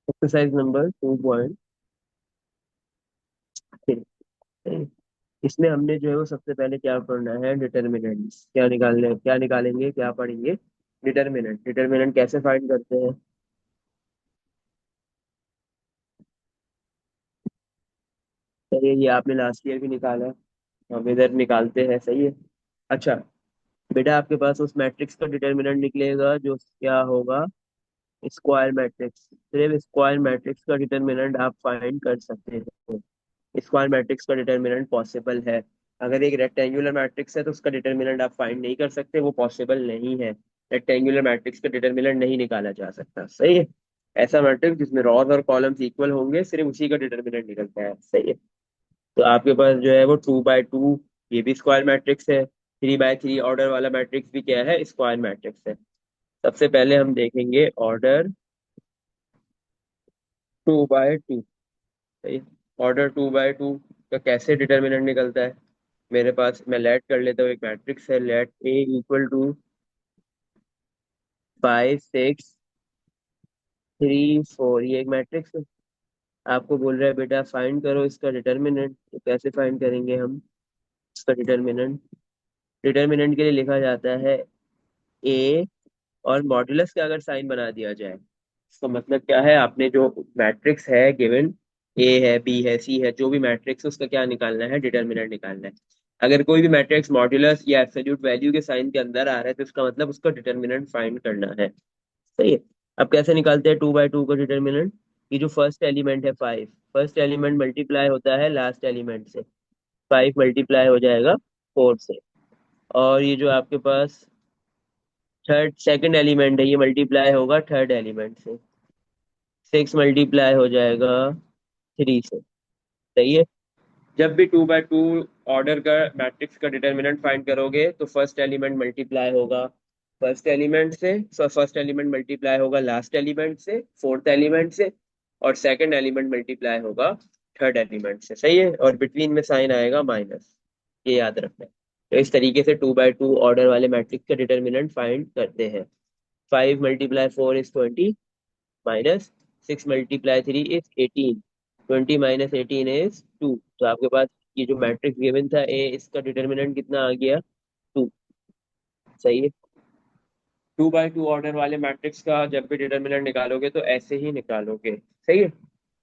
Exercise number 2.3। इसमें हमने जो है वो सबसे पहले क्या पढ़ना है, डिटर्मिनेंट क्या निकालेंगे, क्या पढ़ेंगे? डिटर्मिनेंट। डिटर्मिनेंट कैसे फाइंड करते हैं? सही है, ये आपने लास्ट ईयर भी निकाला है, हम इधर निकालते हैं। सही है। अच्छा बेटा, आपके पास उस मैट्रिक्स का डिटर्मिनेंट निकलेगा जो क्या होगा, स्क्वायर मैट्रिक्स। सिर्फ स्क्वायर मैट्रिक्स का डिटर्मिनेंट आप फाइंड कर सकते हो। स्क्वायर मैट्रिक्स का डिटर्मिनेंट पॉसिबल है। अगर एक रेक्टेंगुलर मैट्रिक्स है तो उसका डिटर्मिनेंट आप फाइंड नहीं कर सकते, वो पॉसिबल नहीं है। रेक्टेंगुलर मैट्रिक्स का डिटर्मिनेंट नहीं निकाला जा सकता। सही है। ऐसा मैट्रिक्स जिसमें रॉज और कॉलम्स इक्वल होंगे, सिर्फ उसी का डिटर्मिनेंट निकलता है। सही है। तो आपके पास जो है वो 2 बाय 2, ये भी स्क्वायर मैट्रिक्स है। 3 बाय 3 ऑर्डर वाला मैट्रिक्स भी क्या है, स्क्वायर मैट्रिक्स है। सबसे पहले हम देखेंगे ऑर्डर 2 बाय 2। सही। ऑर्डर 2 बाय 2 का कैसे डिटर्मिनेंट निकलता है? मेरे पास, मैं लेट कर लेता हूँ, एक मैट्रिक्स है, लेट ए इक्वल टू 5 6 3 4। ये एक मैट्रिक्स है। आपको बोल रहा है बेटा फाइंड करो इसका डिटर्मिनेंट, तो कैसे फाइंड करेंगे हम इसका डिटर्मिनेंट? डिटर्मिनेंट के लिए लिखा जाता है ए, और मॉड्यूलस का अगर साइन बना दिया जाए, इसका मतलब क्या है, आपने जो मैट्रिक्स है गिवन, ए है, बी है, सी है, जो भी मैट्रिक्स है उसका क्या निकालना है, डिटर्मिनेंट निकालना है। अगर कोई भी मैट्रिक्स मॉड्यूलस या एब्सोल्यूट वैल्यू के साइन के अंदर आ रहा है तो इसका मतलब उसका डिटर्मिनेंट फाइंड करना है। सही है। अब कैसे निकालते हैं 2 बाय 2 का डिटर्मिनेंट? ये जो फर्स्ट एलिमेंट है 5, फर्स्ट एलिमेंट मल्टीप्लाई होता है लास्ट एलिमेंट से। 5 मल्टीप्लाई हो जाएगा 4 से। और ये जो आपके पास थर्ड सेकंड एलिमेंट है, ये मल्टीप्लाई होगा थर्ड एलिमेंट से। 6 मल्टीप्लाई हो जाएगा 3 से। सही है। जब भी 2 बाय 2 ऑर्डर का मैट्रिक्स का डिटर्मिनेंट फाइंड करोगे तो फर्स्ट एलिमेंट मल्टीप्लाई होगा फर्स्ट एलिमेंट से, फर्स्ट एलिमेंट मल्टीप्लाई होगा लास्ट एलिमेंट से, फोर्थ एलिमेंट से, और सेकंड एलिमेंट मल्टीप्लाई होगा थर्ड एलिमेंट से। सही है। और बिटवीन में साइन आएगा माइनस, ये याद रखना है। तो इस तरीके से 2 बाय 2 ऑर्डर वाले मैट्रिक्स का डिटर्मिनेंट फाइंड करते हैं। 5 × 4 = 20, माइनस 6 × 3 = 18। 20 - 18 = 2। तो आपके पास ये जो मैट्रिक्स गिवन था ए, इसका डिटर्मिनेंट कितना आ गया, 2। सही है। 2 बाय 2 ऑर्डर वाले मैट्रिक्स का जब भी डिटर्मिनेंट निकालोगे तो ऐसे ही निकालोगे। सही है।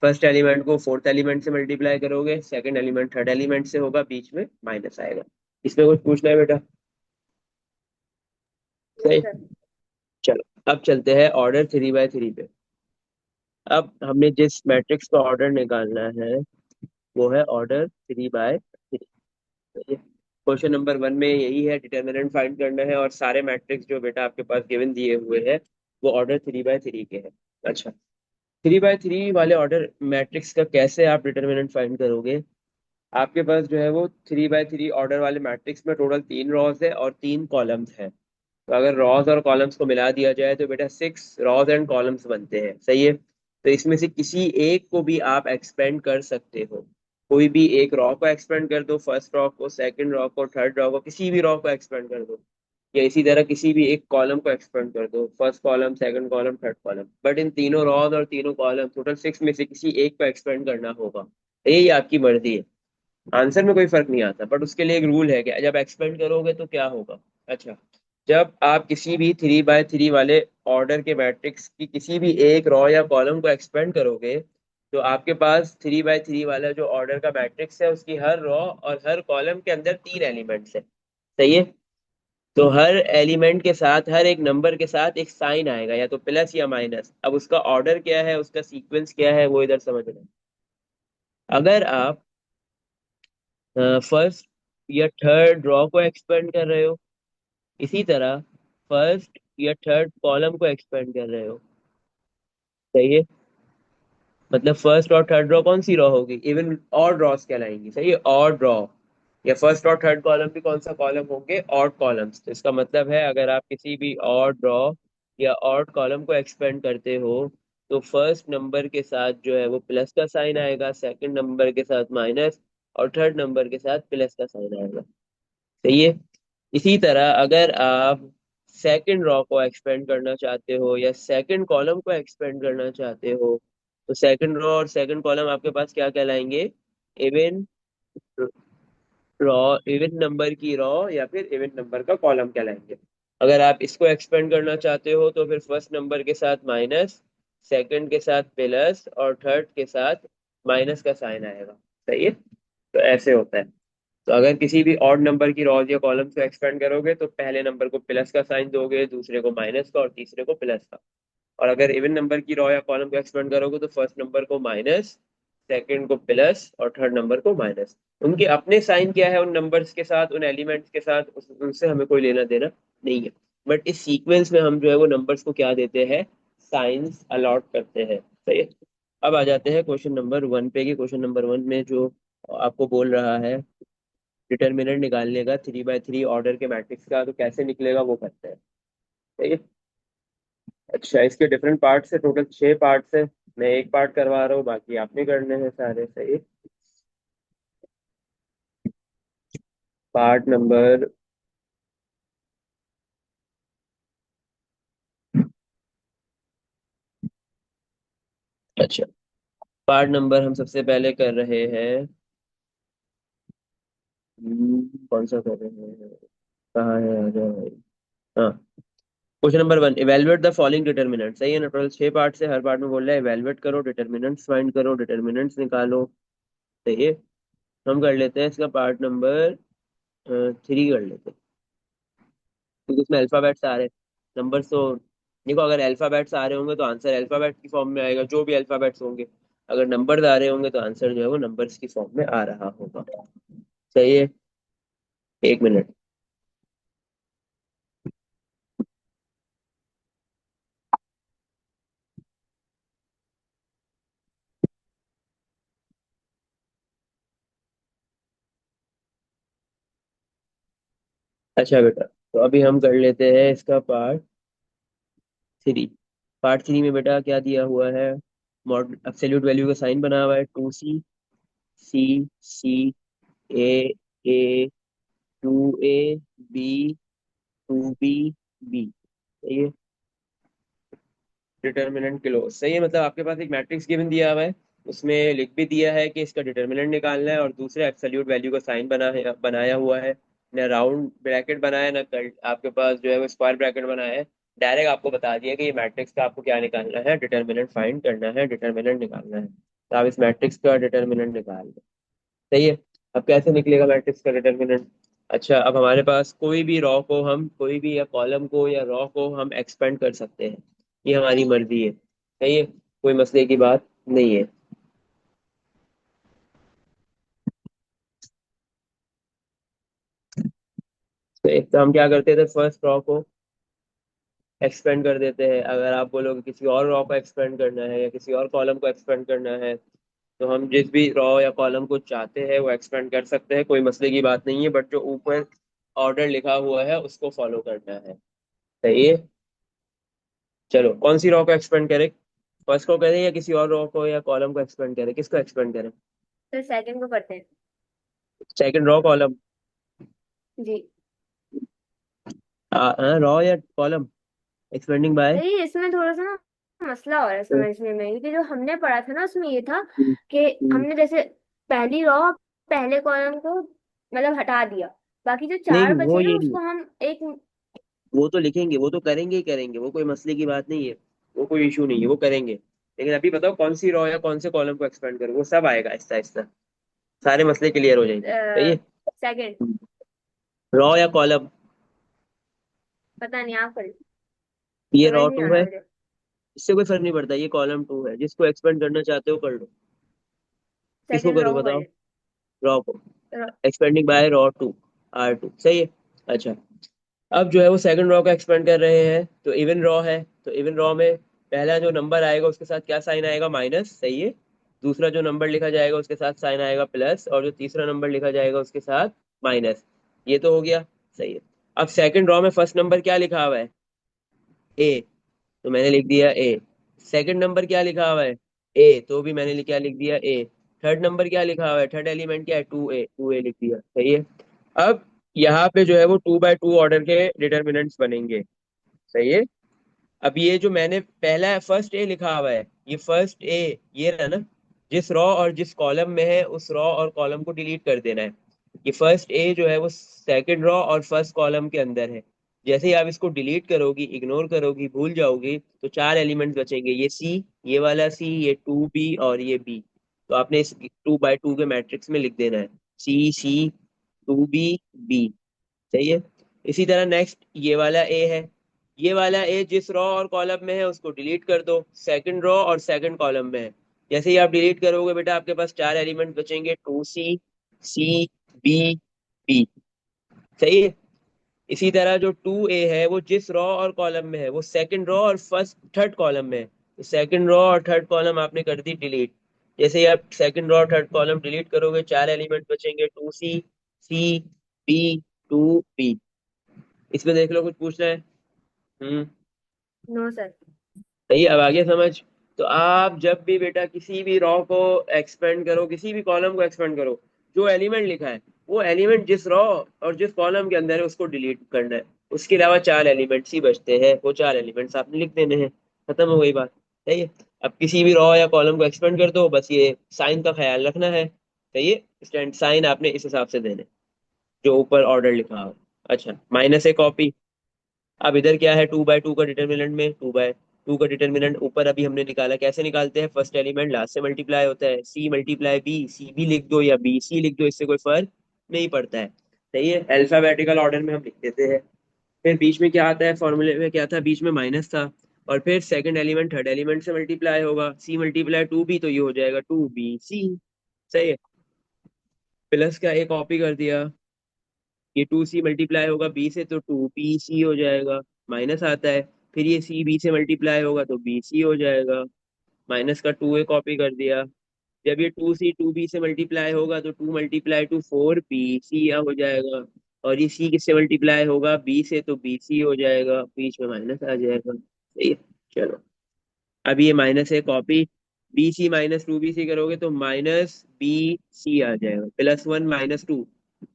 फर्स्ट एलिमेंट को फोर्थ एलिमेंट से मल्टीप्लाई करोगे, सेकंड एलिमेंट थर्ड एलिमेंट से होगा, बीच में माइनस आएगा। इसमें कुछ पूछना है बेटा? सही। चलो अब चलते हैं ऑर्डर 3 बाय 3 पे। अब हमने जिस मैट्रिक्स का ऑर्डर निकालना है वो है ऑर्डर 3 बाय 3। क्वेश्चन नंबर 1 में यही है, डिटर्मिनेंट फाइंड करना है, और सारे मैट्रिक्स जो बेटा आपके पास गिवन दिए हुए हैं वो ऑर्डर 3 बाय 3 के हैं। अच्छा, 3 बाय 3 वाले ऑर्डर मैट्रिक्स का कैसे आप डिटर्मिनेंट फाइंड करोगे? आपके पास जो है वो 3 बाय 3 ऑर्डर वाले मैट्रिक्स में टोटल 3 रॉज है और 3 कॉलम्स है। तो अगर रॉज और कॉलम्स को मिला दिया जाए तो बेटा 6 रॉज एंड कॉलम्स बनते हैं। सही है। तो इसमें से किसी एक को भी आप एक्सपेंड कर सकते हो। कोई भी एक रॉ को एक्सपेंड कर दो, फर्स्ट रॉ को, सेकंड रॉ को, थर्ड रॉ को, किसी भी रॉ को एक्सपेंड कर दो। या इसी तरह किसी भी एक कॉलम को एक्सपेंड कर दो, first column, second column, third column. But in तीनों रॉज और तीनों कॉलम, टोटल 6 में से किसी एक को एक्सपेंड करना होगा। यही आपकी मर्जी है। आंसर में कोई फर्क नहीं आता, बट उसके लिए एक रूल है कि जब एक्सपेंड करोगे तो क्या होगा। अच्छा, जब आप किसी भी 3 बाय 3 वाले ऑर्डर के मैट्रिक्स की किसी भी एक रॉ या कॉलम को एक्सपेंड करोगे तो आपके पास 3 बाय 3 वाला जो ऑर्डर का मैट्रिक्स है उसकी हर रॉ और हर कॉलम के अंदर 3 एलिमेंट्स है। सही है। तो हर एलिमेंट के साथ, हर एक नंबर के साथ एक साइन आएगा, या तो प्लस या माइनस। अब उसका ऑर्डर क्या है, उसका सीक्वेंस क्या है, वो इधर समझना। अगर आप फर्स्ट या थर्ड रॉ को एक्सपेंड कर रहे हो, इसी तरह फर्स्ट या थर्ड कॉलम को एक्सपेंड कर रहे हो। सही है। मतलब फर्स्ट और थर्ड रॉ कौन सी रॉ होगी, इवन ऑड रॉस कहलाएंगी। सही है, ऑड रॉ। या फर्स्ट और थर्ड कॉलम भी कौन सा कॉलम होंगे, ऑड कॉलम्स। तो इसका मतलब है अगर आप किसी भी ऑड रॉ या ऑड कॉलम को एक्सपेंड करते हो तो फर्स्ट नंबर के साथ जो है वो प्लस का साइन आएगा, सेकंड नंबर के साथ माइनस, और थर्ड नंबर के साथ प्लस का साइन आएगा। सही है। इसी तरह अगर आप सेकंड रॉ को एक्सपेंड करना चाहते हो या सेकंड कॉलम को एक्सपेंड करना चाहते हो तो सेकंड रो और सेकंड कॉलम आपके पास क्या कहलाएंगे? इवन रॉ, इवन नंबर की रॉ या फिर इवन नंबर का कॉलम कहलाएंगे। अगर आप इसको एक्सपेंड करना चाहते हो तो फिर फर्स्ट नंबर के साथ माइनस, सेकंड के साथ प्लस और थर्ड के साथ माइनस का साइन आएगा। सही है, तो ऐसे होता है। तो अगर किसी भी ऑड नंबर की रॉज या कॉलम्स को एक्सपेंड करोगे तो पहले नंबर को प्लस का साइन दोगे, दूसरे को माइनस का और तीसरे को प्लस का। और अगर इवन नंबर की रॉ या कॉलम को एक्सपेंड करोगे तो फर्स्ट नंबर को माइनस, सेकंड को प्लस और थर्ड नंबर को माइनस। उनके अपने साइन क्या है उन नंबर्स के साथ, उन एलिमेंट्स के साथ, उनसे हमें कोई लेना देना नहीं है। बट इस सीक्वेंस में हम जो है वो नंबर्स को क्या देते हैं? साइंस अलॉट करते हैं। सही है। अब आ जाते हैं क्वेश्चन नंबर वन पे। कि क्वेश्चन नंबर वन में जो आपको बोल रहा है डिटर्मिनेंट निकालने का 3 by 3 ऑर्डर के मैट्रिक्स का, तो कैसे निकलेगा वो करते हैं। सही है। अच्छा, इसके डिफरेंट पार्ट्स है, टोटल 6 पार्ट्स है। मैं एक पार्ट करवा रहा हूँ, बाकी आपने करने हैं सारे। सही। पार्ट नंबर, अच्छा, पार्ट नंबर हम सबसे पहले कर रहे हैं। कौन सा कर रहे हैं? कहाँ है, आ जाओ भाई। हाँ, question number one, evaluate the following determinant. सही है ना, टोटल 6 पार्ट से, हर पार्ट में बोल रहा है इवेलुएट करो, डिटर्मिनेंट्स फाइंड करो, डिटर्मिनेंट्स निकालो। सही है। हम कर लेते हैं इसका पार्ट नंबर 3 कर लेते हैं, क्योंकि इसमें अल्फाबेट्स आ रहे हैं। नंबर्स तो देखो, अगर अल्फाबेट्स आ रहे होंगे तो आंसर अल्फाबेट की फॉर्म में आएगा, जो भी अल्फाबेट्स होंगे। अगर नंबर्स आ रहे होंगे तो आंसर जो है वो नंबर्स की फॉर्म में आ रहा होगा। सही है। 1 मिनट। अच्छा बेटा, तो अभी हम कर लेते हैं इसका पार्ट 3। पार्ट 3 में बेटा क्या दिया हुआ है? मॉड एब्सोल्यूट वैल्यू का साइन बना हुआ है, 2c, सी, सी, ए, 2a, बी, 2b, बी। सही है। Determinant close. सही है, मतलब आपके पास एक मैट्रिक्स गिवन दिया हुआ है, उसमें लिख भी दिया है कि इसका डिटर्मिनेंट निकालना है, और दूसरे एब्सोल्यूट वैल्यू का साइन बनाया हुआ है। ना राउंड ब्रैकेट बनाया, ना आपके पास जो है वो स्क्वायर ब्रैकेट बनाया है। डायरेक्ट आपको बता दिया कि ये मैट्रिक्स का आपको क्या निकालना है, डिटर्मिनेंट फाइंड करना है, डिटर्मिनेंट निकालना है। तो आप इस मैट्रिक्स का डिटर्मिनेंट निकाल लें। सही है। अब कैसे निकलेगा मैट्रिक्स का डिटर्मिनेंट? अच्छा, अब हमारे पास कोई भी रॉ को हम, कोई भी या कॉलम को या रॉ को हम एक्सपेंड कर सकते हैं। ये हमारी मर्जी है। सही है, कोई मसले की बात नहीं है। तो हम क्या करते थे, फर्स्ट रॉ को एक्सपेंड कर देते हैं। अगर आप बोलोगे किसी और रॉ को एक्सपेंड करना है या किसी और कॉलम को एक्सपेंड करना है, तो हम जिस भी रॉ या कॉलम को चाहते हैं वो एक्सपेंड कर सकते हैं, कोई मसले की बात नहीं है। बट जो ऊपर ऑर्डर लिखा हुआ है उसको फॉलो करना है। सही है। चलो, कौन सी रॉ को एक्सपेंड करें? फर्स्ट को करें या किसी और रॉ को या कॉलम को एक्सपेंड करें? किसको एक्सपेंड करें? तो सेकंड को करते हैं। Second row column? जी। रॉ या कॉलम एक्सपेंडिंग बाय? तो ये इसमें थोड़ा सा ना मसला हो रहा है समझने में, क्योंकि जो हमने पढ़ा था ना उसमें ये था कि हमने जैसे पहली रॉ पहले कॉलम को मतलब हटा दिया, बाकी जो चार नहीं, वो बचे ना ये नहीं, उसको हम एक। वो तो लिखेंगे, वो तो करेंगे ही करेंगे, वो कोई मसले की बात नहीं है। वो कोई इशू नहीं है, वो करेंगे। लेकिन अभी बताओ कौन सी रॉ या कौन से कॉलम को एक्सपेंड करें, वो सब आएगा आहिस्ता आहिस्ता, सारे मसले क्लियर हो जाएंगे। सही है। सेकंड। रॉ या कॉलम? पता नहीं, आप कर, ये समझ रॉ नहीं आ टू रहा है, मुझे। इससे कोई फर्क नहीं पड़ता, ये कॉलम 2 है। जिसको एक्सपेंड करना चाहते हो कर लो। किसको सेकंड रॉ करूँ को बताओ? कर। रॉ को। Expanding by row 2, R2। सही है। अच्छा, अब जो है वो सेकंड रॉ को एक्सपेंड कर रहे हैं, तो इवन रॉ है, तो इवन रॉ में पहला जो नंबर आएगा उसके साथ क्या साइन आएगा? माइनस। सही है। दूसरा जो नंबर लिखा जाएगा उसके साथ साइन आएगा प्लस, और जो तीसरा नंबर लिखा जाएगा उसके साथ माइनस। ये तो हो गया। सही है। अब सेकंड रॉ में फर्स्ट नंबर क्या लिखा हुआ है? ए, तो मैंने लिख दिया ए। सेकंड नंबर क्या लिखा हुआ है? ए, तो भी मैंने क्या लिख दिया? ए। थर्ड नंबर क्या लिखा हुआ है? थर्ड एलिमेंट क्या है? 2a लिख दिया। सही है। अब यहाँ पे जो है वो 2 by 2 ऑर्डर के डिटर्मिनेंट्स बनेंगे। सही है। अब ये जो मैंने पहला फर्स्ट ए लिखा हुआ है, ये फर्स्ट ए, ये रहा ना, जिस रॉ और जिस कॉलम में है उस रॉ और कॉलम को डिलीट कर देना है। ये फर्स्ट ए जो है वो सेकंड रॉ और फर्स्ट कॉलम के अंदर है। जैसे ही आप इसको डिलीट करोगी, इग्नोर करोगी, भूल जाओगी, तो चार एलिमेंट्स बचेंगे, ये सी, ये वाला सी, ये टू बी और ये बी। तो आपने इस 2 बाय 2 के मैट्रिक्स में लिख देना है सी सी, टू बी, बी। सही है। इसी तरह नेक्स्ट ये वाला ए है, ये वाला ए जिस रॉ और कॉलम में है उसको डिलीट कर दो, सेकंड रॉ और सेकंड कॉलम में है। जैसे ही आप डिलीट करोगे बेटा, आपके पास चार एलिमेंट बचेंगे, two C, C, B, B. सही है। इसी तरह जो टू ए है वो जिस रॉ और कॉलम में है वो सेकंड रॉ और फर्स्ट थर्ड कॉलम में है, तो सेकंड रॉ और थर्ड कॉलम आपने कर दी डिलीट। जैसे ही आप सेकंड रॉ और थर्ड कॉलम डिलीट करोगे, चार एलिमेंट बचेंगे, two C, C, B, two B. इसमें देख लो, कुछ पूछना है? हम्म। No sir. सही, अब आगे समझ। तो आप जब भी बेटा किसी भी रॉ को एक्सपेंड करो, किसी भी कॉलम को एक्सपेंड करो, जो एलिमेंट लिखा है वो एलिमेंट जिस रॉ और जिस कॉलम के अंदर है उसको डिलीट करना है। उसके अलावा चार एलिमेंट्स ही बचते हैं, वो चार एलिमेंट्स आपने लिख देने हैं। खत्म हो गई बात। सही है। अब किसी भी रॉ या कॉलम को एक्सपेंड कर दो, बस ये साइन का ख्याल रखना है। सही है। स्टैंड साइन आपने इस हिसाब से देने, जो ऊपर ऑर्डर लिखा हो। अच्छा, माइनस ए कॉपी। अब इधर क्या है, 2 बाय 2 का डिटर्मिनेंट में 2 बाय 2 का डिटर्मिनेंट ऊपर अभी हमने निकाला, कैसे निकालते हैं? फर्स्ट एलिमेंट लास्ट से मल्टीप्लाई होता है, सी मल्टीप्लाई बी, सी भी लिख दो या बी सी लिख दो, इससे कोई फर्क नहीं पड़ता है। सही है। अल्फाबेटिकल ऑर्डर में हम लिख देते हैं। फिर बीच में क्या आता है, फॉर्मूले में क्या था, बीच में माइनस था। और फिर सेकंड एलिमेंट थर्ड एलिमेंट से मल्टीप्लाई होगा, सी मल्टीप्लाई टू बी, तो ये हो जाएगा टू बी सी। सही है। प्लस का एक कॉपी कर दिया, ये टू सी मल्टीप्लाई होगा बी से तो टू बी सी हो जाएगा, माइनस आता है। फिर ये सी बी से मल्टीप्लाई होगा तो बी सी हो जाएगा, माइनस का टू ए कॉपी कर दिया। जब ये टू सी टू बी से मल्टीप्लाई होगा तो two multiply two four B C हो जाएगा। और ये सी किससे मल्टीप्लाई होगा, बी से, तो बी सी हो जाएगा, बीच में माइनस आ जाएगा। सही है। चलो, अब ये माइनस है copy, B C minus two B C करोगे तो माइनस बी सी आ जाएगा, +1 - 2।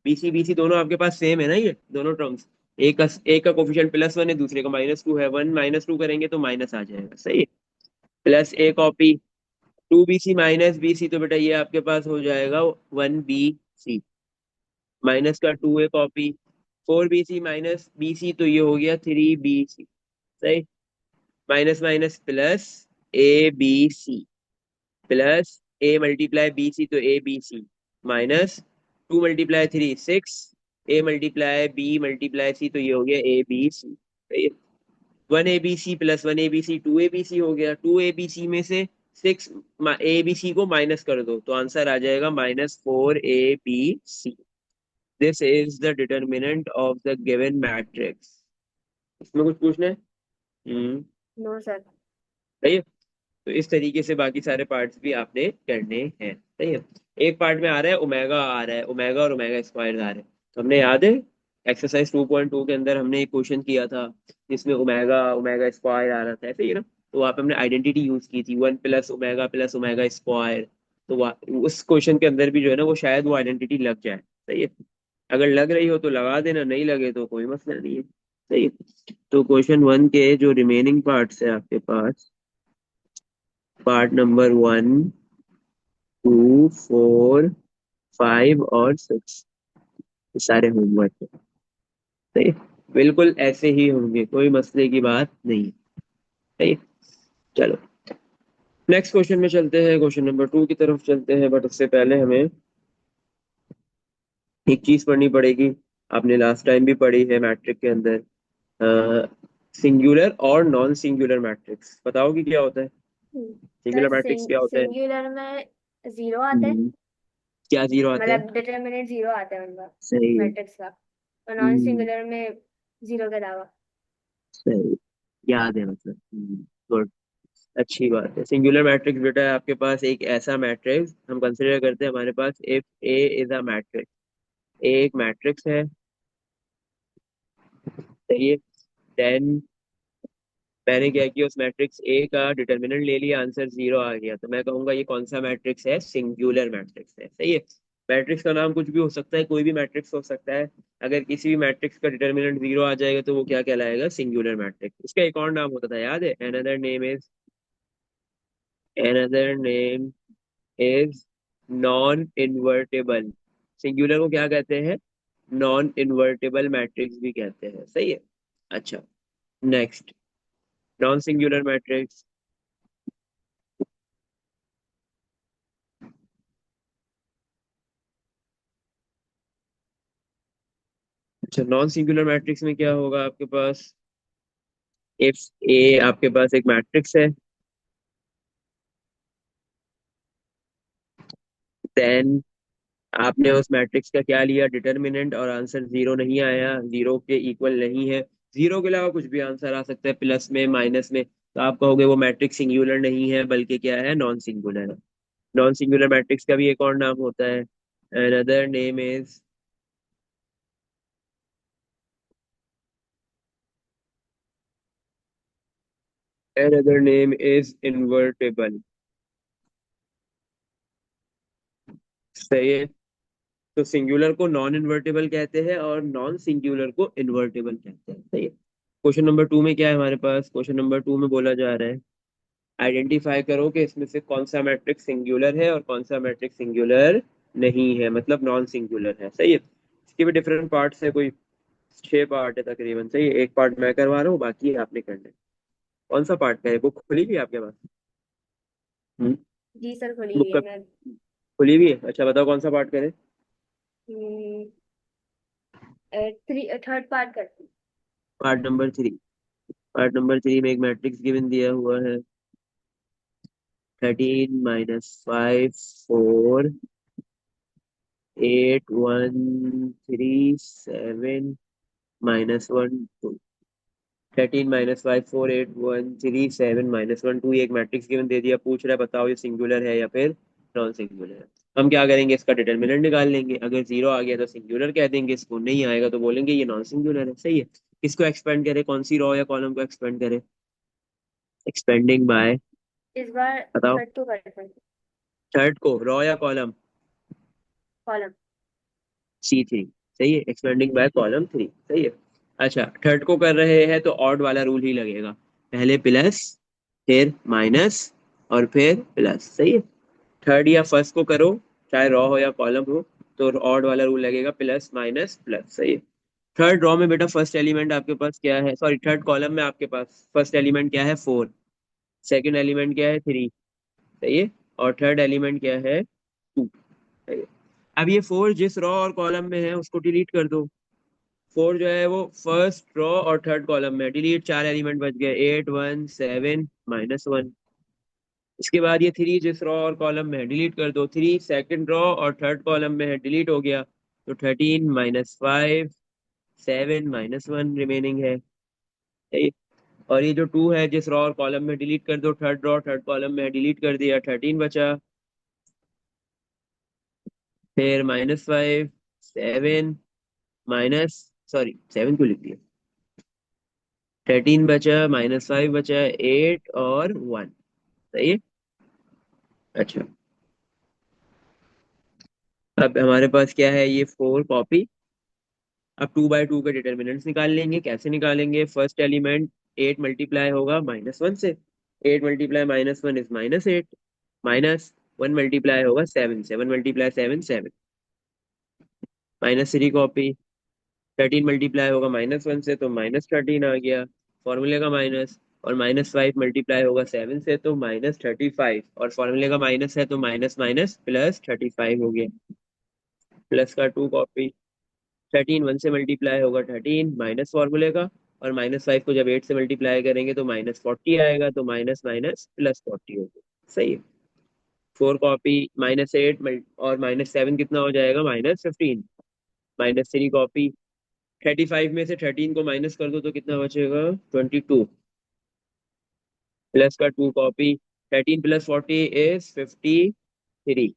बी सी दोनों आपके पास सेम है ना, ये दोनों टर्म्स। एक का कोफिशिएंट +1 है, दूसरे का -2 है, 1 - 2 करेंगे तो माइनस आ जाएगा। सही है। Plus A copy, two B C minus B C, तो बेटा ये आपके पास हो जाएगा 1 बी सी, माइनस का two A copy, 4 B C minus B C, तो ये हो गया 3 बी सी। सही। Minus minus plus A B C, plus A multiply B C तो A B C, minus 2 × 3 6, A multiply B multiply C, तो ये हो गया A B C। 1 A B C plus 1 A B C 2 A B C हो गया, 2 A B C में से 6 A B C को माइनस कर दो तो आंसर आ जाएगा -4 A B C। This is the determinant of the given matrix. इसमें कुछ पूछना है? हम्म। No sir. सही है। तो इस तरीके से बाकी सारे पार्ट्स भी आपने करने हैं। सही है। एक पार्ट में आ रहा है ओमेगा, आ रहा है ओमेगा और ओमेगा स्क्वायर आ रहे हैं, तो हमने याद है एक्सरसाइज 2.2 के अंदर हमने एक क्वेश्चन किया था जिसमें ओमेगा ओमेगा स्क्वायर आ रहा था, ऐसे ही ना। तो वहाँ पे हमने आइडेंटिटी यूज की थी, 1 + ओमेगा स्क्वायर। तो उस क्वेश्चन के अंदर भी जो है ना, वो शायद वो आइडेंटिटी लग जाए। सही है। अगर लग रही हो तो लगा देना, नहीं लगे तो कोई मसला नहीं है। सही है। तो क्वेश्चन 1 के जो रिमेनिंग पार्ट्स है आपके पास, पार्ट नंबर 1, 2, 4, 5 और 6, ये सारे होमवर्क है। सही है? बिल्कुल ऐसे ही होंगे, कोई मसले की बात नहीं है। सही है? चलो, नेक्स्ट क्वेश्चन में चलते हैं, क्वेश्चन नंबर 2 की तरफ चलते हैं, बट उससे पहले हमें एक चीज पढ़नी पड़ेगी। आपने लास्ट टाइम भी पढ़ी है मैट्रिक के अंदर, सिंगुलर और नॉन सिंगुलर मैट्रिक्स। बताओ कि क्या होता है, सर सिंगुलर मैट्रिक्स क्या होता है? सिंगुलर में जीरो आता है। हम्म, क्या जीरो आते हैं? मतलब डिटर्मिनेंट जीरो आता है उनका, सही है। मैट्रिक्स का। और नॉन हम्म, सिंगुलर में जीरो के अलावा। सही, याद है मतलब। गुड, अच्छी बात है। सिंगुलर मैट्रिक्स बेटा है आपके पास एक ऐसा मैट्रिक्स हम कंसिडर करते हैं हमारे पास, if A is a matrix. A एक मैट्रिक्स है, सही है। देन मैंने क्या किया, उस मैट्रिक्स ए का डिटर्मिनेंट ले लिया, आंसर जीरो आ गया, तो मैं कहूंगा ये कौन सा मैट्रिक्स है, सिंगुलर मैट्रिक्स है। सही है। मैट्रिक्स का नाम कुछ भी हो सकता है, कोई भी मैट्रिक्स हो सकता है। अगर किसी भी मैट्रिक्स का डिटर्मिनेंट 0 आ जाएगा तो वो क्या कहलाएगा? Singular matrix. इसका एक और नाम होता था, याद है? Another name is non invertible. Singular को क्या कहते हैं? नॉन इन्वर्टेबल मैट्रिक्स भी कहते हैं। सही है। अच्छा, नेक्स्ट, नॉन सिंगुलर मैट्रिक्स। अच्छा, नॉन सिंगुलर मैट्रिक्स में क्या होगा आपके पास? इफ ए आपके पास एक मैट्रिक्स है, देन आपने उस मैट्रिक्स का क्या लिया? डिटर्मिनेंट, और आंसर 0 नहीं आया, 0 के इक्वल नहीं है। 0 के अलावा कुछ भी आंसर आ सकता है, प्लस में, माइनस में, तो आप कहोगे वो मैट्रिक्स सिंगुलर नहीं है, बल्कि क्या है? नॉन सिंगुलर है। नॉन सिंगुलर मैट्रिक्स का भी एक और नाम होता है, another name is another name is invertible. सही है। तो सिंगुलर को नॉन इन्वर्टेबल कहते हैं और नॉन सिंगुलर को इन्वर्टेबल कहते हैं। सही है। क्वेश्चन नंबर 2 में क्या है हमारे पास? क्वेश्चन नंबर 2 में बोला जा रहा है, आइडेंटिफाई करो कि इसमें से कौन सा मैट्रिक्स सिंगुलर है और कौन सा मैट्रिक्स सिंगुलर नहीं है, मतलब नॉन सिंगुलर है। सही है। इसके भी डिफरेंट पार्ट्स है, कोई 6 पार्ट है तकरीबन। सही है। एक पार्ट मैं करवा रहा हूँ, बाकी आपने करना है। कौन सा पार्ट का है? बुक खुली भी है आपके पास? हम्म। जी सर, खुली बुक हुई का है मैं। खुली भी है? अच्छा, बताओ कौन सा पार्ट करें? थर्ड पार्ट करती हूँ। Part number 3। पार्ट नंबर 3 में एक मैट्रिक्स गिवन दिया हुआ है, 13 -5 4 8 1 3 7 -1 2। 13 -5 4 8 1 3 7 -1 2, एक मैट्रिक्स गिवन दे दिया, पूछ रहा है बताओ ये सिंगुलर है या फिर नॉन सिंगुलर है। हम क्या करेंगे? इसका डिटर्मिनेंट निकाल लेंगे। अगर 0 आ गया तो सिंगुलर कह देंगे इसको, नहीं आएगा तो बोलेंगे ये नॉन सिंगुलर है। सही है। किसको एक्सपेंड करें? कौन सी रो या कॉलम को एक्सपेंड करें? एक्सपेंडिंग बाय, इस बार बताओ। थर्ड तो करते हैं। थर्ड को रो या कॉलम? कॉलम। C3। सही है। Expanding by column 3। सही है। अच्छा, थर्ड को कर रहे हैं तो ऑड वाला रूल ही लगेगा, पहले प्लस, फिर माइनस, और फिर प्लस। सही है। थर्ड या फर्स्ट को करो, चाहे रॉ हो या कॉलम हो, तो ऑड वाला रूल लगेगा, प्लस माइनस प्लस। सही है। थर्ड रॉ में बेटा फर्स्ट एलिमेंट आपके पास क्या है? सॉरी, थर्ड कॉलम में आपके पास फर्स्ट एलिमेंट क्या है? 4। सेकंड एलिमेंट क्या है? 3। सही है। और थर्ड एलिमेंट क्या है? 2। सही है। अब ये 4 जिस रो और कॉलम में है उसको डिलीट कर दो। 4 जो है वो फर्स्ट रो और थर्ड कॉलम में डिलीट, 4 एलिमेंट बच गए, 8 1 7 -1। इसके बाद ये 3 जिस रो और कॉलम में है डिलीट कर दो, 3 सेकंड रो और थर्ड कॉलम में है, डिलीट हो गया, तो 13 -5 7 -1 रिमेनिंग है। सही। और ये जो 2 है जिस रो और कॉलम में, डिलीट कर दो, थर्ड रो थर्ड कॉलम में है, डिलीट कर दिया, 13 बचा। फिर -5 7 माइनस, सॉरी 7 क्यों लिख दिया? 13 बचा, -5 बचा, 8 और 1। सही है। अच्छा, अब हमारे पास क्या है? ये 4 कॉपी। अब 2 बाई 2 के डिटर्मिनेंट्स निकाल लेंगे। कैसे निकालेंगे? फर्स्ट एलिमेंट 8 मल्टीप्लाई होगा -1 से, 8 मल्टीप्लाई -1 इज -8, माइनस 1 मल्टीप्लाई होगा 7 से, 1 मल्टीप्लाई 7 7, -3 कॉपी। 13 मल्टीप्लाई होगा -1 से तो -13 आ गया, फॉर्मूले का माइनस। और -5 मल्टीप्लाई होगा 7 से तो -35, और फॉर्मूले का माइनस है तो माइनस माइनस +35 हो गया। प्लस का 2 कॉपी। 13 1 से मल्टीप्लाई होगा 13, माइनस फॉर्मूले का, और -5 को जब 8 से मल्टीप्लाई करेंगे तो -40 आएगा, तो माइनस माइनस +40 हो गया। सही है। 4 कॉपी, -8 और -7 कितना हो जाएगा? -15। -3 कॉपी, 35 में से 13 को माइनस कर दो तो कितना बचेगा? 22। प्लस का 2 कॉपी, 13 + 40 इज 53।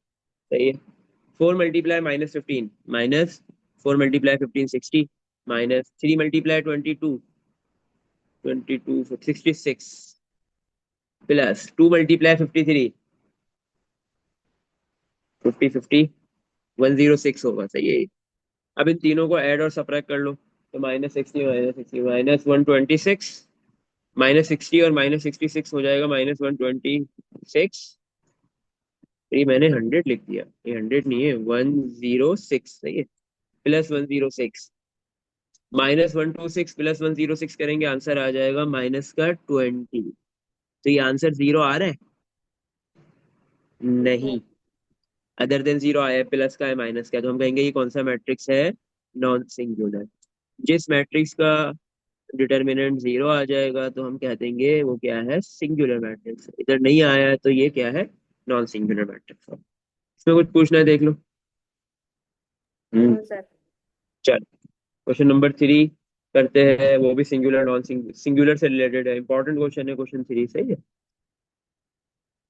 सही है। 4 मल्टीप्लाई -15, -4 मल्टीप्लाई 15 60, -3 मल्टीप्लाई 22 22 66, +2 मल्टीप्लाई 53 50 50, 106 होगा, सही है। अब इन तीनों को ऐड और सब्ट्रैक्ट कर लो, तो -60 -126, -60 और -66 हो जाएगा -126। ये मैंने 100 लिख दिया, ये 100 नहीं है, 106, सही है। +106, -126 +106 करेंगे, आंसर आ जाएगा -20। तो ये आंसर 0 आ रहा है? नहीं, अदर देन 0 आया है, प्लस का है माइनस का है, तो हम कहेंगे ये कौन सा मैट्रिक्स है? Non singular. जिस मैट्रिक्स का डिटर्मिनेंट 0 आ जाएगा तो हम कह देंगे वो क्या है? Singular matrix. इधर नहीं आया है तो ये क्या है? Non singular matrix. इसमें कुछ पूछना है, देख लो। हम्म। No sir. चल, क्वेश्चन नंबर 3 करते हैं, वो भी सिंगुलर नॉन सिंगुलर से रिलेटेड है, इंपॉर्टेंट क्वेश्चन है क्वेश्चन 3, सही है।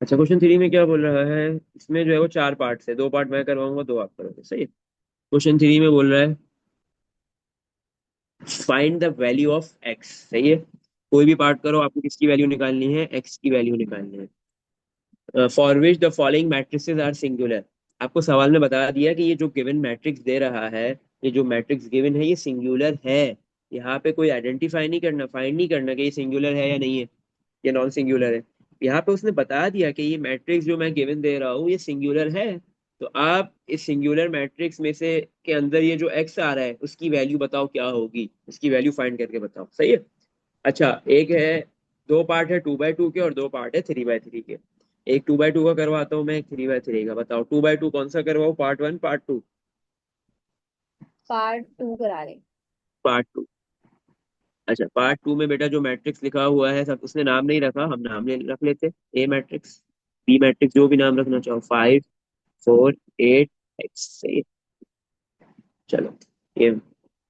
अच्छा, क्वेश्चन 3 में क्या बोल रहा है? इसमें जो है वो 4 पार्ट है, 2 पार्ट मैं करवाऊंगा, 2 आप करोगे, सही है। क्वेश्चन 3 में बोल रहा है find the value of x, सही है। कोई भी पार्ट करो, आपको किसकी वैल्यू निकालनी है? एक्स की वैल्यू निकालनी है। For which the following matrices are singular. आपको सवाल में बता दिया कि ये जो गिवन मैट्रिक्स दे रहा है, ये जो मैट्रिक्स गिवन है ये सिंगुलर है। यहाँ पे कोई आइडेंटिफाई नहीं करना, फाइंड नहीं करना कि ये सिंगुलर है या नहीं है, ये नॉन सिंगुलर है। यहाँ पे उसने बता दिया कि ये मैट्रिक्स जो मैं गिवन दे रहा हूँ ये सिंगुलर है। तो आप इस सिंगुलर मैट्रिक्स में से के अंदर ये जो एक्स आ रहा है उसकी वैल्यू बताओ क्या होगी, उसकी वैल्यू फाइंड करके बताओ, सही है। अच्छा, एक है, 2 पार्ट है 2x2 के और 2 पार्ट है 3x3 के। एक 2x2 का करवाता हूँ मैं, एक 3x3 का। बताओ 2x2 कौन सा करवाओ, पार्ट 1 पार्ट 2? पार्ट 2 करा रहे। पार्ट 2। अच्छा, पार्ट 2 में बेटा जो मैट्रिक्स लिखा हुआ है, सब उसने नाम नहीं रखा, हम नाम ले रख लेते। ए मैट्रिक्स, बी मैट्रिक्स, जो भी नाम रखना चाहो, 5 4 8 एक्स, सही है। चलो, ये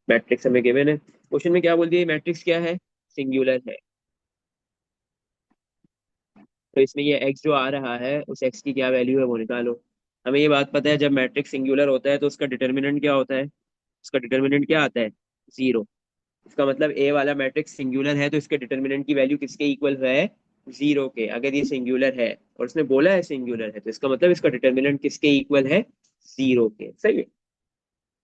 मैट्रिक्स हमें गिवन है। क्वेश्चन में क्या बोल दिया? मैट्रिक्स क्या है? सिंगुलर है। तो इसमें ये एक्स जो आ रहा है उस एक्स की क्या वैल्यू है वो निकालो। हमें ये बात पता है, जब मैट्रिक्स सिंगुलर होता है तो उसका डिटर्मिनेंट क्या होता है? उसका डिटर्मिनेंट क्या आता है? 0। इसका मतलब ए वाला मैट्रिक्स सिंगुलर है तो इसके डिटर्मिनेंट की वैल्यू किसके इक्वल है? 0 के। अगर ये सिंगुलर है और उसने बोला है सिंगुलर है तो इसका मतलब इसका डिटर्मिनेंट किसके इक्वल है? 0 के, सही है।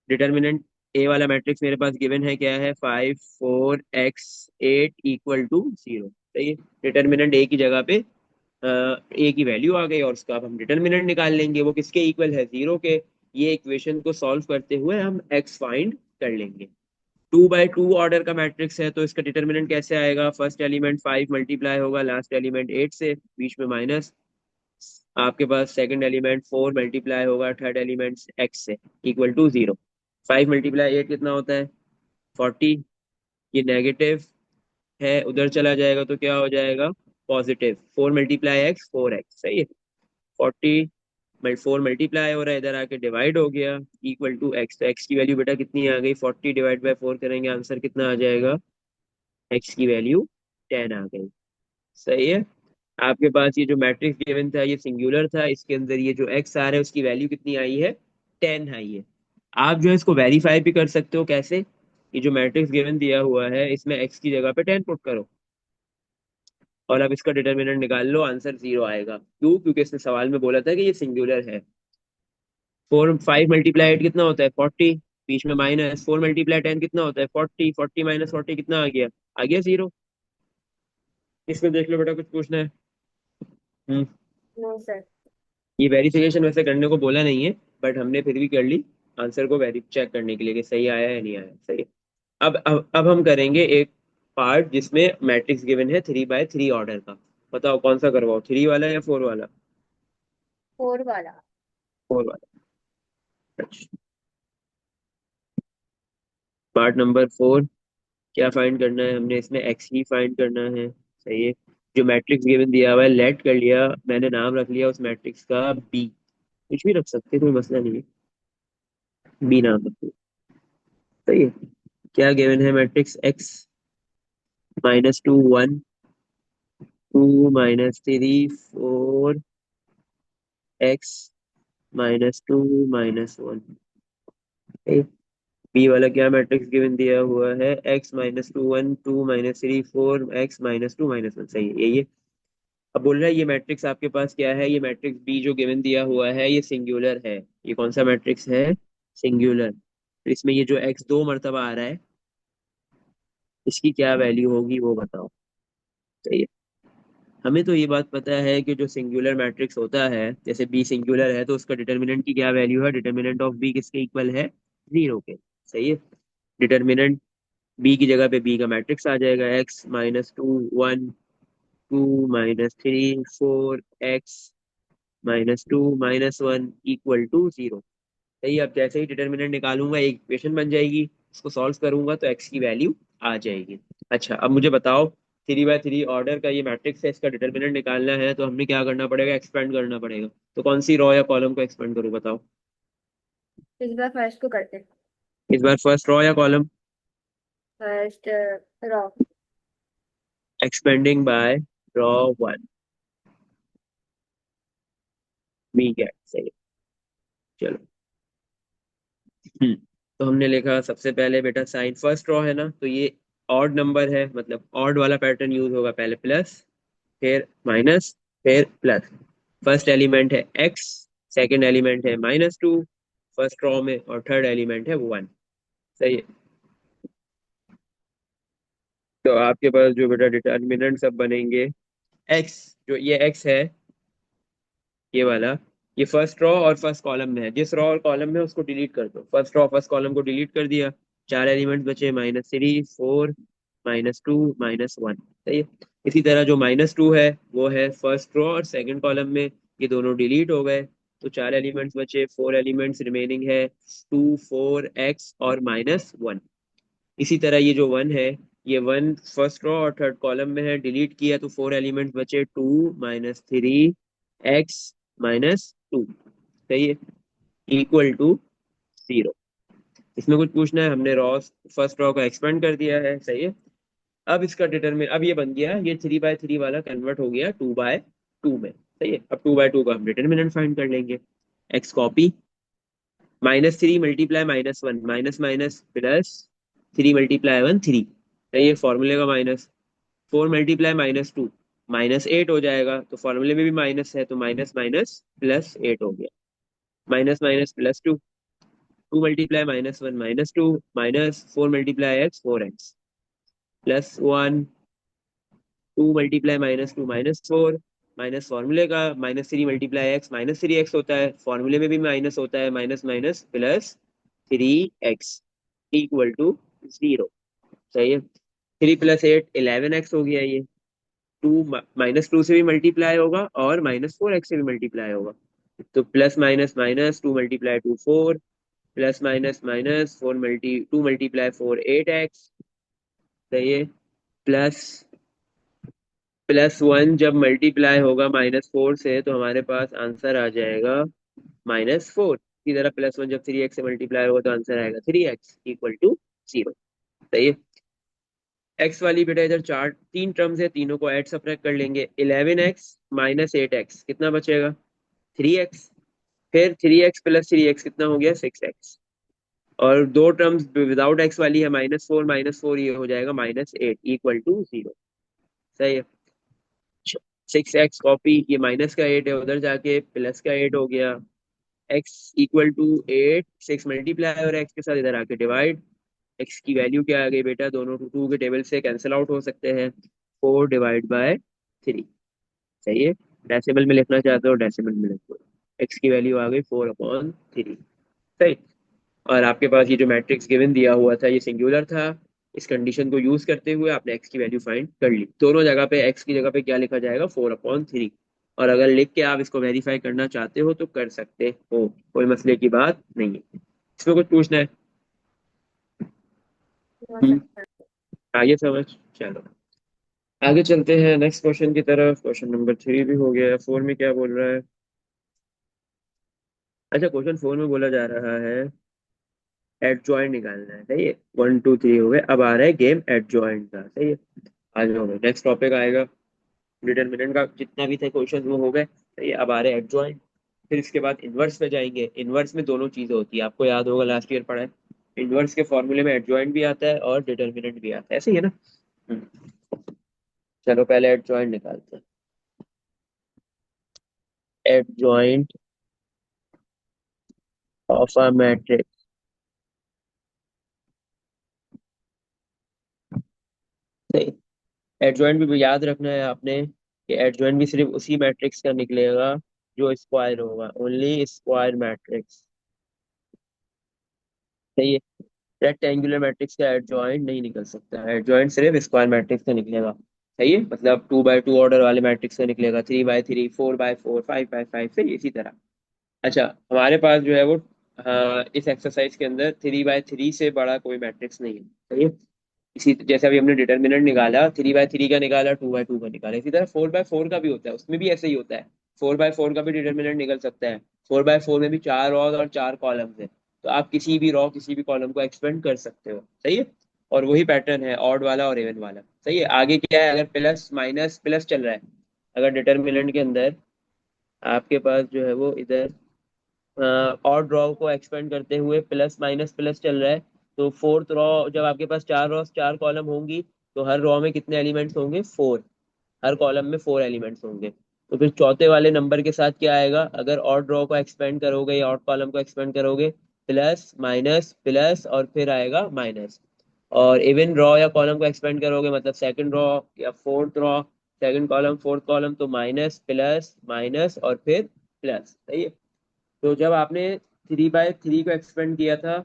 डिटर्मिनेंट ए वाला मैट्रिक्स मेरे पास गिवन है, क्या है? 5 4 x 8 = 0, सही है। डिटर्मिनेंट ए की जगह पे ए की वैल्यू आ गई और उसका अब हम डिटर्मिनेंट निकाल लेंगे, वो किसके इक्वल है? 0 के। ये इक्वेशन को सॉल्व करते हुए हम एक्स फाइंड कर लेंगे। 2x2 ऑर्डर का मैट्रिक्स है तो इसका डिटर्मिनेंट कैसे आएगा? फर्स्ट एलिमेंट 5 मल्टीप्लाई होगा लास्ट एलिमेंट 8 से, बीच में माइनस। आपके पास सेकंड एलिमेंट 4 मल्टीप्लाई होगा थर्ड एलिमेंट एक्स से, =0। 5 × 8 कितना होता है? 40। ये नेगेटिव है, उधर चला जाएगा तो क्या हो जाएगा? पॉजिटिव। 4 × x 4x, सही है। 40 4 मल्टीप्लाई हो रहा है, इधर आके डिवाइड हो गया, =x। तो x की वैल्यू बेटा कितनी आ गई? 40 ÷ 4 करेंगे, आंसर कितना आ जाएगा? x की वैल्यू 10 आ गई, सही है। आपके पास ये जो मैट्रिक्स गिवन था ये सिंगुलर था, इसके अंदर ये जो x आ रहा है उसकी वैल्यू कितनी आई है? 10 आई है। आप जो है इसको वेरीफाई भी कर सकते हो, कैसे? ये जो मैट्रिक्स गिवन दिया हुआ है इसमें x की जगह पे 10 पुट करो और अब इसका डिटर्मिनेंट निकाल लो, आंसर 0 आएगा। क्यों? क्योंकि इसने सवाल में बोला था कि ये सिंगुलर है। 5 × 8 कितना होता है? 40। बीच में माइनस, 4 × 10 कितना होता है? 40। 40 - 40 कितना आ गया? आ गया 0। इसमें देख लो बेटा, कुछ पूछना है? हम्म। No sir. ये वेरिफिकेशन वैसे करने को बोला नहीं है, बट हमने फिर भी कर ली, आंसर को वेरी चेक करने के लिए कि सही आया है नहीं आया, सही है। अब हम करेंगे एक पार्ट जिसमें मैट्रिक्स गिवन है 3x3 ऑर्डर का। बताओ कौन सा करवाओ, 3 वाला या 4 वाला? 4 वाला। 4 वाला। अच्छा, पार्ट नंबर 4। क्या फाइंड करना है हमने? इसमें एक्स ही फाइंड करना है, सही है। जो मैट्रिक्स गिवन दिया हुआ है लेट कर लिया, मैंने नाम रख लिया उस मैट्रिक्स का बी। कुछ भी रख सकते हैं, कोई मसला नहीं है, बी नाम रखिए, सही है। क्या गिवन है? Matrix x -2 1 2 -3 4 x -2 -1। बी वाला क्या मैट्रिक्स गिवन दिया हुआ है? x -2 1 2 -3 4 x -2 -1, सही है, यही है। अब बोल रहा है ये मैट्रिक्स आपके पास क्या है, ये मैट्रिक्स बी जो गिवन दिया हुआ है ये सिंगुलर है। ये कौन सा मैट्रिक्स है? सिंगुलर। तो इसमें ये जो एक्स दो मर्तबा आ रहा है, इसकी क्या वैल्यू होगी वो बताओ। सही है। हमें तो ये बात पता है कि जो सिंगुलर मैट्रिक्स होता है, जैसे बी सिंगुलर है तो उसका डिटर्मिनेंट की क्या वैल्यू है, डिटर्मिनेंट ऑफ बी किसके इक्वल है? जीरो के। सही है। डिटर्मिनेंट बी की जगह पे बी का मैट्रिक्स आ जाएगा, x minus two one, two minus three four, x minus two minus one equal to zero. सही है। अब जैसे ही डिटर्मिनेंट निकालूंगा एक इक्वेशन बन जाएगी, उसको सॉल्व करूंगा तो एक्स की वैल्यू आ जाएगी। अच्छा अब मुझे बताओ, थ्री बाय थ्री ऑर्डर का ये मैट्रिक्स है, इसका डिटर्मिनेंट निकालना है तो हमने क्या करना पड़ेगा? एक्सपेंड करना पड़ेगा। तो कौन सी रो या कॉलम को एक्सपेंड करूं बताओ? इस बार फर्स्ट को करते हैं। इस बार फर्स्ट रो या column? First row. Expanding by row one. ठीक है। सही है। चलो। तो हमने लिखा सबसे पहले बेटा साइन, फर्स्ट रो है ना तो ये ऑड नंबर है, मतलब ऑड वाला पैटर्न यूज होगा, पहले प्लस फिर माइनस फिर प्लस। फर्स्ट एलिमेंट है एक्स, सेकंड एलिमेंट है माइनस टू फर्स्ट रो में, और थर्ड एलिमेंट है वन। सही है। तो आपके पास जो बेटा डिटर्मिनेंट सब बनेंगे, एक्स, जो ये एक्स है ये वाला, ये फर्स्ट रो और फर्स्ट कॉलम में है, जिस रो और कॉलम में उसको डिलीट कर दो, फर्स्ट रो फर्स्ट कॉलम को डिलीट कर दिया, चार एलिमेंट्स बचे, minus three four minus two minus one. सही है। इसी तरह जो माइनस टू है वो है फर्स्ट रो और सेकंड कॉलम में, ये दोनों डिलीट हो गए, तो चार एलिमेंट्स बचे, फोर एलिमेंट्स रिमेनिंग है, टू फोर एक्स और माइनस वन। इसी तरह ये जो वन है, ये वन फर्स्ट रो और थर्ड कॉलम में है, डिलीट किया तो फोर एलिमेंट्स बचे, two minus three x minus two. सही है। Equal to zero. इसमें कुछ पूछना है? हमने रॉ, फर्स्ट रॉ को एक्सपेंड कर दिया है। सही है। अब इसका डिटरमिन, अब ये बन गया, ये थ्री बाय थ्री वाला कन्वर्ट हो गया टू बाय टू में। सही है। अब टू बाय टू का हम डिटरमिनेंट फाइंड कर लेंगे। X copy, minus three multiply minus one, minus minus plus, three multiply one three. सही है। फॉर्मूले का minus, four multiply minus two, minus eight हो जाएगा, तो फॉर्मूले में भी माइनस है तो माइनस माइनस प्लस एट हो गया, minus minus plus two, two multiply minus one minus two, minus four multiply x four x plus one, two multiply minus two minus four, minus फॉर्मूले का, minus three multiply x minus three x होता है, फॉर्मूले में भी minus होता है, minus minus plus three x equal to zero. सही है। Three plus eight eleven x हो गया ये, टू माइनस टू से भी मल्टीप्लाई होगा और माइनस फोर एक्स से भी मल्टीप्लाई होगा, तो plus minus minus two multiply two four, plus minus minus four multi two multiply four eight x. सही है। प्लस प्लस वन जब मल्टीप्लाई होगा माइनस फोर से तो हमारे पास आंसर आ जाएगा माइनस फोर। इसी तरह प्लस वन जब थ्री एक्स से मल्टीप्लाई होगा तो आंसर आएगा three x equal to zero. सही है। एक्स वाली बेटा इधर चार तीन टर्म्स है, तीनों को ऐड सब्ट्रैक्ट कर लेंगे, eleven x minus eight x कितना बचेगा? Three x. फिर three x plus three x कितना हो गया? Six x. और दो टर्म्स विदाउट एक्स वाली है, माइनस फोर ये हो जाएगा minus eight equal to zero. सही है। सिक्स एक्स कॉपी, ये माइनस का एट है उधर जाके प्लस का एट हो गया, x equal to eight, six multiply और एक्स के साथ इधर आके डिवाइड। एक्स की वैल्यू क्या आ गई बेटा? दोनों टू के टेबल से कैंसिल आउट हो सकते हैं, फोर डिवाइड बाय थ्री। सही है। डेसिमल में लिखना चाहते हो डेसिमल में लिखो, एक्स की वैल्यू आ गई फोर अपॉन थ्री। सही। और आपके पास ये जो मैट्रिक्स गिवन दिया हुआ था ये सिंगुलर था, इस कंडीशन को यूज करते हुए आपने एक्स की वैल्यू फाइंड कर ली, दोनों जगह पे एक्स की जगह पे क्या लिखा जाएगा? Four upon three. और अगर लिख के आप इसको वेरीफाई करना चाहते हो तो कर सकते हो, कोई मसले की बात नहीं है। इसमें कुछ पूछना है? हो हम्म, सकता है। आगे समझ। चलो आगे चलते हैं नेक्स्ट क्वेश्चन की तरफ। क्वेश्चन नंबर थ्री भी हो गया, फोर में क्या बोल रहा है? अच्छा क्वेश्चन फोर में बोला जा रहा है एडजॉइंट निकालना है। सही है। वन टू थ्री हो गए, अब आ रहा है गेम एडजॉइंट का। सही है। आज हो गए, नेक्स्ट टॉपिक आएगा डिटरमिनेंट का, जितना भी थे क्वेश्चन वो हो गए। सही है। अब आ रहे हैं एडजॉइंट, फिर इसके बाद इनवर्स पे जाएंगे। इनवर्स में दोनों चीजें होती है, आपको याद होगा लास्ट ईयर पढ़ा है, इनवर्स के फॉर्मूले में एडजॉइंट भी आता है और डिटरमिनेंट भी आता है, ऐसे ही है ना। हम्म, चलो पहले एडजॉइंट निकालते हैं। Adjoint of a matrix. नहीं, एडजॉइंट भी याद रखना है आपने कि एडजॉइंट भी सिर्फ उसी मैट्रिक्स का निकलेगा जो स्क्वायर होगा, ओनली स्क्वायर मैट्रिक्स। सही है। रेक्टेंगुलर मैट्रिक्स का एडजॉइंट नहीं निकल सकता, एडजॉइंट सिर्फ स्क्वायर मैट्रिक्स का निकलेगा। सही है, मतलब 2x2 ऑर्डर वाले मैट्रिक्स का निकलेगा, 3x3, 4x4, 5x5, सही इसी तरह। अच्छा, हमारे पास जो है वो, हाँ, इस एक्सरसाइज के अंदर 3x3 से बड़ा कोई मैट्रिक्स नहीं है। सही है। इसी जैसे अभी हमने डिटर्मिनेंट निकाला, 3x3 का निकाला, 2x2 का निकाला, इसी तरह 4x4 का भी होता है, उसमें भी ऐसे ही होता है। 4x4 का भी डिटर्मिनेंट निकल सकता है। 4x4 में भी 4 रॉ और 4 कॉलम्स है, तो आप किसी भी रॉ किसी भी कॉलम को एक्सपेंड कर सकते हो। सही है। और वही पैटर्न है ऑड वाला और इवन वाला। सही है। आगे क्या है, अगर प्लस माइनस प्लस चल रहा है, अगर डिटर्मिनेंट के अंदर आपके पास जो है वो इधर और ड्रॉ को एक्सपेंड करते हुए प्लस माइनस प्लस चल रहा है, तो फोर्थ रॉ, जब आपके पास 4 रॉ 4 कॉलम होंगी, तो हर रॉ में कितने एलिमेंट्स होंगे, 4। हर कॉलम में 4 एलिमेंट्स होंगे। तो फिर चौथे वाले नंबर के साथ क्या आएगा, अगर और ड्रॉ को एक्सपेंड करोगे या और कॉलम को एक्सपेंड करोगे, प्लस माइनस प्लस और फिर आएगा माइनस। और इवन रॉ या कॉलम को एक्सपेंड करोगे, मतलब सेकंड रॉ या fourth raw, second column fourth column, तो माइनस प्लस माइनस और फिर प्लस। सही है। तो जब आपने 3x3 को एक्सपेंड किया था,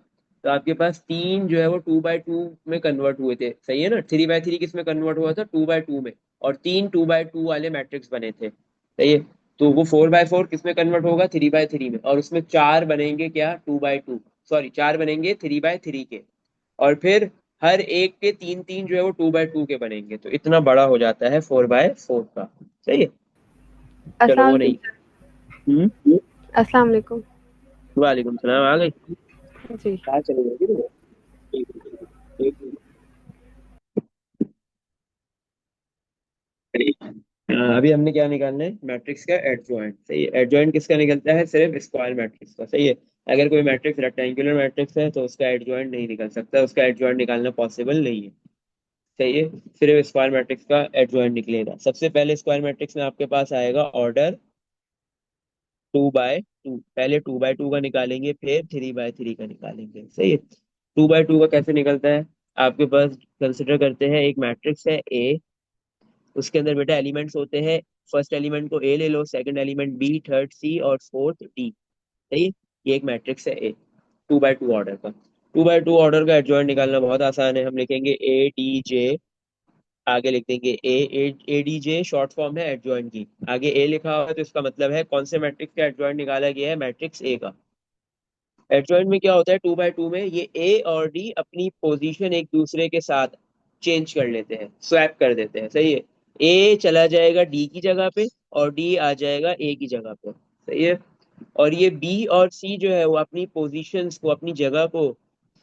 तो आपके पास तीन जो है वो 2x2 में कन्वर्ट हुए थे। सही है ना, 3x3 किस में कन्वर्ट हुआ था, 2x2 में। और तीन 2x2 वाले मैट्रिक्स बने थे। सही है। तो वो 4x4 किस में कन्वर्ट होगा, 3x3 में, और उसमें चार बनेंगे क्या, 2x2, सॉरी, चार बनेंगे 3x3 के। और फिर हर एक के तीन तीन जो है वो 2x2 के बनेंगे, तो इतना बड़ा हो जाता है 4x4 का। सही है। चलो वो अस्सलाम नहीं। हम्म। अस्सलाम वालेकुम। वालेकुम सलाम। आ गई। जी। कहाँ चली गई थी वो? एक मिनट, एक मिनट। अभी हमने क्या निकालना है, मैट्रिक्स का एडजॉइंट। सही है। एडजॉइंट किसका निकलता है, सिर्फ स्क्वायर मैट्रिक्स का। सही है। अगर कोई मैट्रिक्स रेक्टेंगुलर मैट्रिक्स है तो उसका एडजॉइंट नहीं निकल सकता, उसका एडजॉइंट निकालना पॉसिबल नहीं है। सही है। सिर्फ स्क्वायर मैट्रिक्स का एडजॉइंट निकलेगा। सबसे पहले स्क्वायर मैट्रिक्स में आपके पास आएगा ऑर्डर 2x2। पहले 2x2 का निकालेंगे, फिर 3x3 का निकालेंगे। सही है। 2x2 का कैसे निकलता है, आपके पास कंसिडर करते हैं एक मैट्रिक्स है ए, उसके अंदर बेटा एलिमेंट्स होते हैं। फर्स्ट एलिमेंट को ए ले लो, second element B, third C और फोर्थ डी। सही है। ये एक मैट्रिक्स है ए, 2x2 ऑर्डर का। 2x2 ऑर्डर का एडजॉइंट निकालना बहुत आसान है, हम लिखेंगे ए डी जे, आगे लिख देंगे A. A D J short form है एडजॉइंट की, आगे ए लिखा हुआ है तो इसका मतलब है कौन से मैट्रिक्स का एडजॉइंट निकाला गया है, मैट्रिक्स ए का। एडजॉइंट में क्या होता है, 2x2 में ये ए और डी अपनी पोजीशन एक दूसरे के साथ चेंज कर लेते हैं, स्वैप कर देते हैं। सही है। ए चला जाएगा डी की जगह पे और डी आ जाएगा ए की जगह पे। सही है। और ये बी और सी जो है वो अपनी पोजीशंस को, अपनी जगह को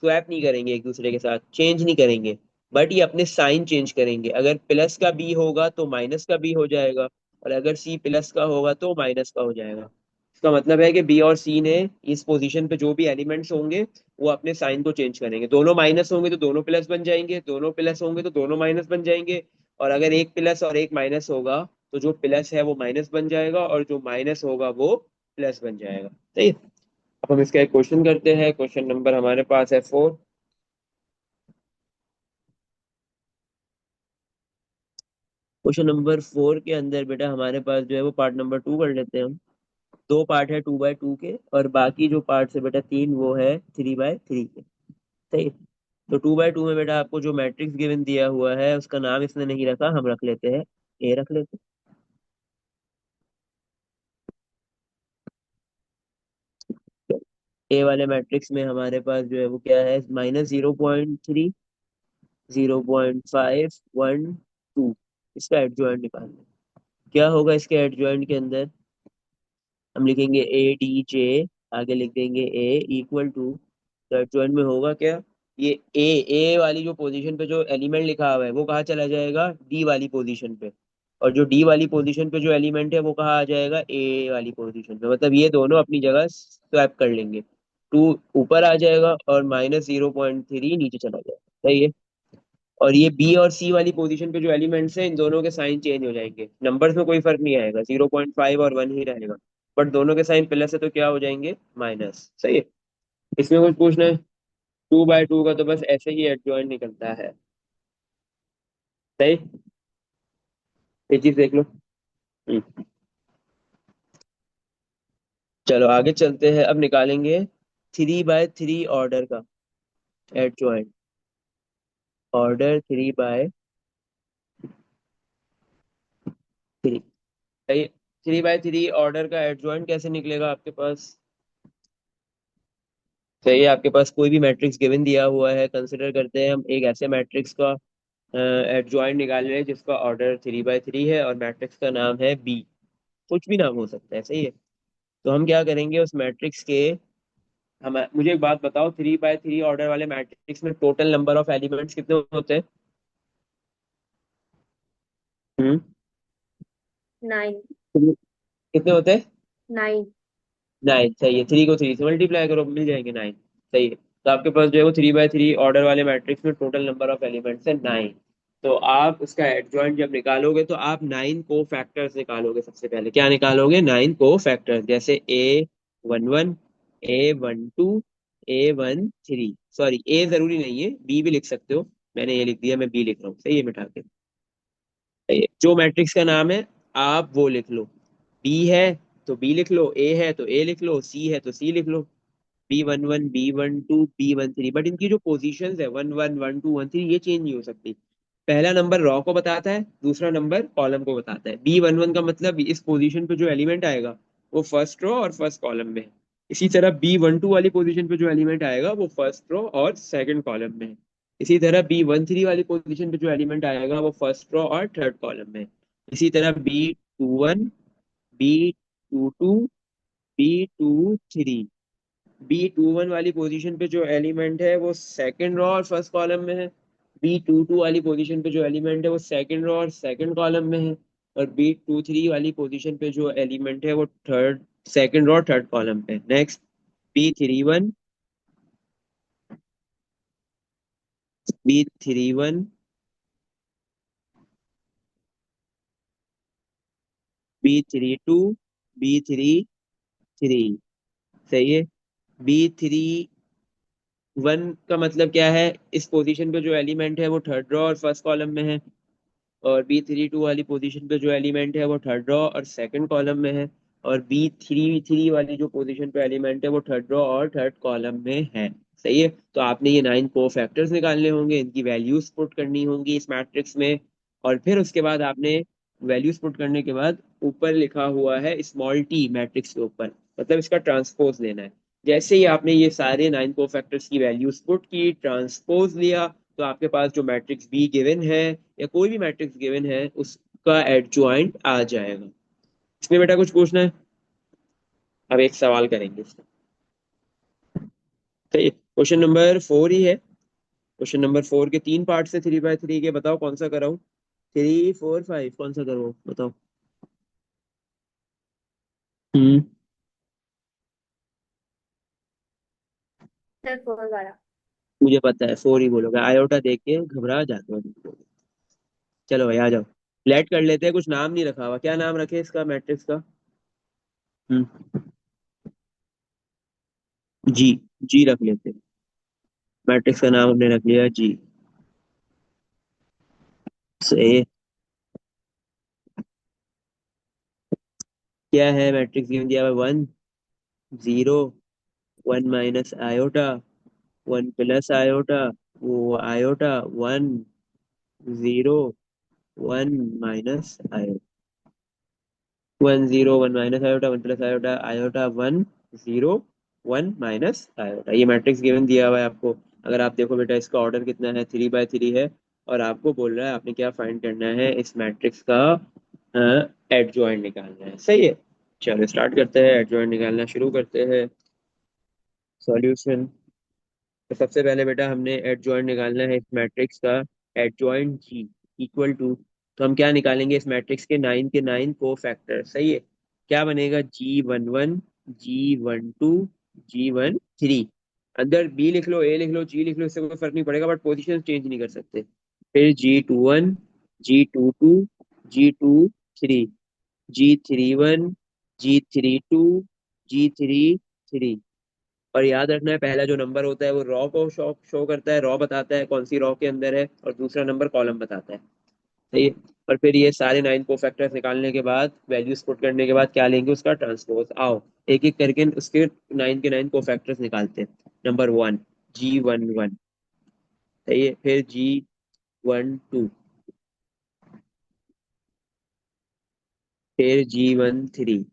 स्वैप नहीं करेंगे, एक दूसरे के साथ चेंज नहीं करेंगे, बट ये अपने साइन चेंज करेंगे। अगर प्लस का बी होगा तो माइनस का बी हो जाएगा, और अगर सी प्लस का होगा तो माइनस का हो जाएगा। इसका मतलब है कि बी और सी ने इस पोजीशन पे जो भी एलिमेंट्स होंगे वो अपने साइन को चेंज करेंगे। दोनों माइनस होंगे तो दोनों प्लस बन जाएंगे, दोनों प्लस होंगे तो दोनों माइनस बन जाएंगे। और अगर एक प्लस और एक माइनस होगा, तो जो प्लस है वो माइनस बन जाएगा और जो माइनस होगा वो प्लस बन जाएगा। सही है। अब हम इसका एक क्वेश्चन करते हैं। क्वेश्चन नंबर हमारे पास है 4। क्वेश्चन नंबर 4 के अंदर बेटा हमारे पास जो है वो पार्ट नंबर 2 कर लेते हैं हम। दो पार्ट है 2x2 के, और बाकी जो पार्ट है बेटा तीन, वो है 3x3 के। सही है। तो 2x2 में बेटा आपको जो मैट्रिक्स गिवन दिया हुआ है उसका नाम इसने नहीं रखा, हम रख लेते हैं, ए रख लेते हैं। ए वाले मैट्रिक्स में हमारे पास जो है वो क्या है, -0.3, 0.5, 1, 2। इसका एडजॉइंट निकालना है। क्या होगा इसके एडजॉइंट के अंदर, हम लिखेंगे ए डी जे, आगे लिख देंगे ए इक्वल टू, तो एडजॉइंट में होगा क्या, ये ए वाली जो पोजीशन पे जो एलिमेंट लिखा हुआ है वो कहाँ चला जाएगा, डी वाली पोजीशन पे। और जो डी वाली पोजीशन पे जो एलिमेंट है वो कहाँ आ जाएगा, ए वाली पोजीशन पे। मतलब ये दोनों अपनी जगह स्वैप कर लेंगे। 2 ऊपर आ जाएगा और -0.3 नीचे चला जाएगा। सही है। और ये बी और सी वाली पोजीशन पे जो एलिमेंट्स हैं इन दोनों के साइन चेंज हो जाएंगे, नंबर्स में कोई फर्क नहीं आएगा, 0.5 और 1 ही रहेगा। बट दोनों के साइन प्लस है तो क्या हो जाएंगे, माइनस। सही है। इसमें कुछ पूछना है? 2/2 का तो बस ऐसे ही एडजॉइंट निकलता है। सही। ये चीज देख लो। चलो आगे चलते हैं, अब निकालेंगे 3/3 ऑर्डर का एडजॉइंट। ऑर्डर 3/3। सही। 3/3 ऑर्डर का एडजॉइंट कैसे निकलेगा आपके पास? सही है, आपके पास कोई भी मैट्रिक्स गिवन दिया हुआ है, कंसिडर करते हैं हम एक ऐसे मैट्रिक्स का एडजॉइंट निकाल रहे हैं जिसका ऑर्डर 3/3 है और मैट्रिक्स का नाम है बी। कुछ भी नाम हो सकता है। सही है। तो हम क्या करेंगे उस मैट्रिक्स के, हम मुझे एक बात बताओ, 3/3 ऑर्डर वाले मैट्रिक्स में टोटल नंबर ऑफ एलिमेंट्स कितने होते हैं? हम्म। 9। कितने होते हैं? 9। 9। सही है, 3 को 3 से मल्टीप्लाई करो, मिल जाएंगे 9। सही है। तो आपके पास जो है वो 3/3 ऑर्डर वाले मैट्रिक्स में टोटल नंबर ऑफ एलिमेंट्स है 9। तो आप उसका एडजॉइंट जब निकालोगे तो आप 9 को फैक्टर्स निकालोगे। सबसे पहले क्या निकालोगे? 9 को फैक्टर्स, जैसे A11, A12, A13। सॉरी, ए जरूरी नहीं है, बी भी लिख सकते हो। मैंने ये लिख दिया, मैं बी लिख रहा हूँ। सही है, मिटा के। सही है। जो मैट्रिक्स का नाम है आप वो लिख लो। बी है तो बी लिख लो, ए है तो ए लिख लो, सी है तो सी लिख लो। B11, B12, B13, बट इनकी जो पोजीशंस है 11, 12, 13, ये चेंज नहीं हो सकती। पहला नंबर रॉ को बताता है, दूसरा नंबर कॉलम को बताता है। B11 का मतलब इस पोजीशन पे जो एलिमेंट आएगा वो फर्स्ट रो और फर्स्ट कॉलम में है। इसी तरह B12 वाली पोजीशन पे जो एलिमेंट आएगा वो फर्स्ट रो और सेकंड कॉलम में है। इसी तरह B13 वाली पोजीशन पे जो एलिमेंट आएगा वो फर्स्ट रो और थर्ड कॉलम में है। इसी तरह B21, B22, B23, B21 वाली पोजीशन पे जो एलिमेंट है वो सेकंड रो और फर्स्ट कॉलम में है। B22 वाली पोजीशन पे जो एलिमेंट है वो सेकंड रो और सेकंड कॉलम में है। और B23 वाली पोजीशन पे जो एलिमेंट है वो थर्ड, सेकंड रो और थर्ड कॉलम पे। Next, B31, B31, B32, B33। सही है। B31 का मतलब क्या है? इस पोजीशन पे जो एलिमेंट है वो थर्ड रो और फर्स्ट कॉलम में है। और B32 वाली पोजीशन पे जो एलिमेंट है वो थर्ड रो और सेकंड कॉलम में है। और B33 वाली जो पोजीशन पे एलिमेंट है वो थर्ड रो और थर्ड कॉलम में है। सही है। तो आपने ये 9 को फैक्टर्स निकालने होंगे, इनकी वैल्यूज पुट करनी होंगी इस मैट्रिक्स में। और फिर उसके बाद आपने वैल्यूज पुट करने के बाद ऊपर लिखा हुआ है स्मॉल टी मैट्रिक्स के ऊपर, मतलब इसका ट्रांसपोज लेना है। जैसे ही आपने ये सारे 9 को फैक्टर्स की वैल्यूज पुट की, ट्रांसपोज लिया, तो आपके पास जो मैट्रिक्स बी गिवन है या कोई भी मैट्रिक्स गिवन है उसका एडजॉइंट आ जाएगा। इसमें बेटा कुछ पूछना है? अब एक सवाल करेंगे इसमें। तो क्वेश्चन नंबर 4 ही है। क्वेश्चन नंबर 4 के 3 पार्ट से 3/3 के, बताओ कौन सा कराऊं? 3, 4, 5 कौन सा करो बताओ। हम्म। सर 4 वाला। मुझे पता है 4 ही बोलोगे, आयोटा देख के घबरा जाते हो। चलो भाई आ जाओ। लेट कर लेते हैं, कुछ नाम नहीं रखा हुआ, क्या नाम रखे इसका मैट्रिक्स का? हम्म। जी। जी रख लेते हैं। मैट्रिक्स का नाम हमने रख लिया जी। सही। क्या है मैट्रिक्स गिवन दिया हुआ? 1, 0, 1 - आयोटा, 1 + आयोटा, वो iota, 1, 0, 1 - iota, 1, 0, 1 - iota, 1 + iota, iota, 1, 0, 1 - iota. ये मैट्रिक्स गिवन दिया हुआ है आपको। अगर आप देखो बेटा, इसका ऑर्डर कितना है? 3/3 है। और आपको बोल रहा है आपने क्या फाइंड करना है, इस मैट्रिक्स का एडजॉइंट निकालना है। सही है। चलो स्टार्ट करते हैं, एडजॉइंट निकालना शुरू करते हैं। सॉल्यूशन। तो सबसे पहले बेटा हमने एडजॉइंट निकालना है इस मैट्रिक्स का। एडजॉइंट जी इक्वल टू, तो हम क्या निकालेंगे इस मैट्रिक्स के 9 को फैक्टर। सही है। क्या बनेगा? G11, G12, G13। अंदर बी लिख लो, ए लिख लो, जी लिख लो, इससे कोई फर्क नहीं पड़ेगा, बट पोजीशन चेंज नहीं कर सकते। फिर G21, G22, G23, G31, G32 G33। और याद रखना है पहला जो नंबर होता है वो रॉ को शो शो करता है, रॉ बताता है कौन सी रॉ के अंदर है, और दूसरा नंबर कॉलम बताता है। सही है। और फिर ये सारे 9 को फैक्टर्स निकालने के बाद, वैल्यूज पुट करने के बाद क्या लेंगे, उसका ट्रांसपोज। आओ एक एक करके उसके 9 के 9 को फैक्टर्स निकालते हैं। Number 1 G11। सही है। फिर G12। फिर G13।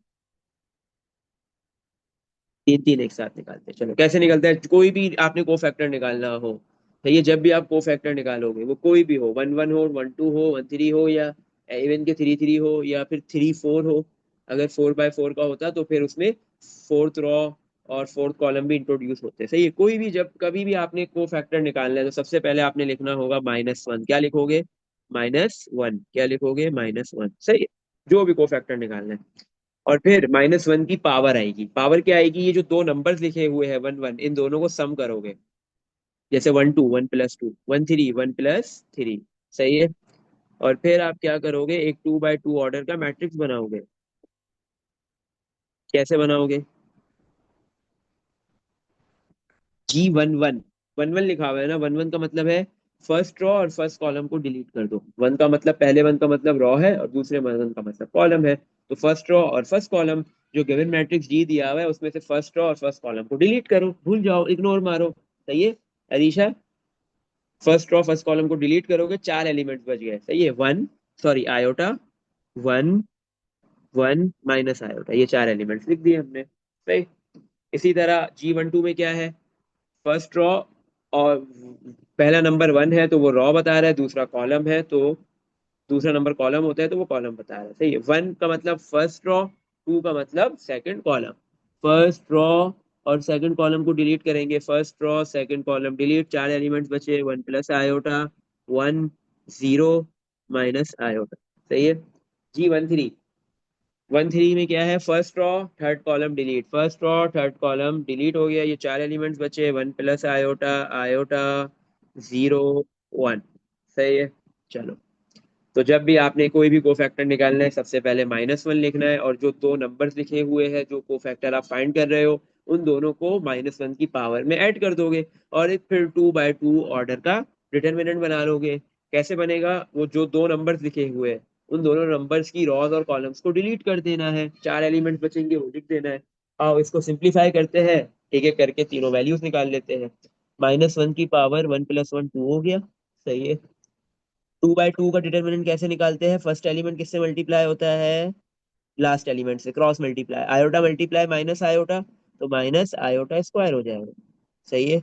तीन तीन एक साथ निकालते हैं। चलो कैसे निकलता है, कोई भी आपने को फैक्टर निकालना हो, तो ये जब भी आप को फैक्टर निकालोगे वो कोई भी हो, 1 1 हो, 1 2 हो, 1 3 हो, या इवन के 3 3 हो, या फिर 3 4 हो। अगर 4 by 4 का होता तो फिर उसमें फोर्थ रॉ और फोर्थ कॉलम भी इंट्रोड्यूस होते हैं। सही है। कोई भी जब कभी भी आपने को फैक्टर निकालना है तो सबसे पहले आपने लिखना होगा -1। क्या लिखोगे? -1। क्या लिखोगे? -1। सही है। जो भी को फैक्टर निकालना है। और फिर -1 की पावर आएगी। पावर क्या आएगी? ये जो दो नंबर्स लिखे हुए हैं 1 1, इन दोनों को सम करोगे। जैसे 1 2 1 + 2, 1 3 1 + 3। सही है। और फिर आप क्या करोगे, एक 2 by 2 ऑर्डर का मैट्रिक्स बनाओगे। कैसे बनाओगे? G11। 1 1 लिखा हुआ है ना, 1 1 का मतलब है फर्स्ट रॉ और फर्स्ट कॉलम को डिलीट कर दो। वन का मतलब, पहले वन का मतलब रॉ है और दूसरे वन का मतलब कॉलम है। तो फर्स्ट रॉ और फर्स्ट कॉलम, जो गिवन मैट्रिक्स जी दिया हुआ है उसमें से फर्स्ट रॉ और फर्स्ट कॉलम को डिलीट करो, भूल जाओ, इग्नोर मारो। सही है Arisha? First raw first column को डिलीट करोगे, चार एलिमेंट्स बच गए। सही है। One, sorry iota, 1 1 minus iota, ये चार एलिमेंट्स लिख दिए हमने। सही। इसी तरह G12 में क्या है? फर्स्ट रॉ, और पहला नंबर 1 है तो वो रॉ बता रहा है, दूसरा कॉलम है तो दूसरा नंबर कॉलम होता है तो वो कॉलम बता रहा है। सही है। 1 का मतलब फर्स्ट रॉ, 2 का मतलब सेकंड कॉलम। फर्स्ट रॉ और सेकंड कॉलम को डिलीट करेंगे, first raw second column delete, चार एलिमेंट्स बचे, 1 + आयोटा, 1 0 माइनस आयोटा। सही है। G13। 1 3 में क्या है? First raw third column delete, first raw third column delete हो गया, ये चार एलिमेंट्स बचे, 1 + आयोटा, आयोटा, 0 1। सही है। चलो। तो जब भी आपने कोई भी कोफैक्टर निकालना है सबसे पहले -1 लिखना है, और जो दो नंबर्स लिखे हुए हैं जो कोफैक्टर आप फाइंड कर रहे हो उन दोनों को -1 की पावर में ऐड कर दोगे, और एक फिर 2 by 2 ऑर्डर का डिटरमिनेंट बना लोगे। कैसे बनेगा? वो जो दो नंबर्स लिखे हुए हैं उन दोनों नंबर्स की रॉज और कॉलम्स को डिलीट कर देना है, चार एलिमेंट्स बचेंगे वो लिख देना है। आओ इसको सिंप्लीफाई करते हैं, एक एक करके तीनों वैल्यूज निकाल लेते हैं। -1 की पावर 1 + 1 2 हो गया। सही है। 2 by 2 का डिटरमिनेंट कैसे निकालते हैं? फर्स्ट एलिमेंट किससे मल्टीप्लाई होता है? लास्ट एलिमेंट से, cross multiply, iota multiply minus iota, तो माइनस आयोटा स्क्वायर हो जाएगा। सही है।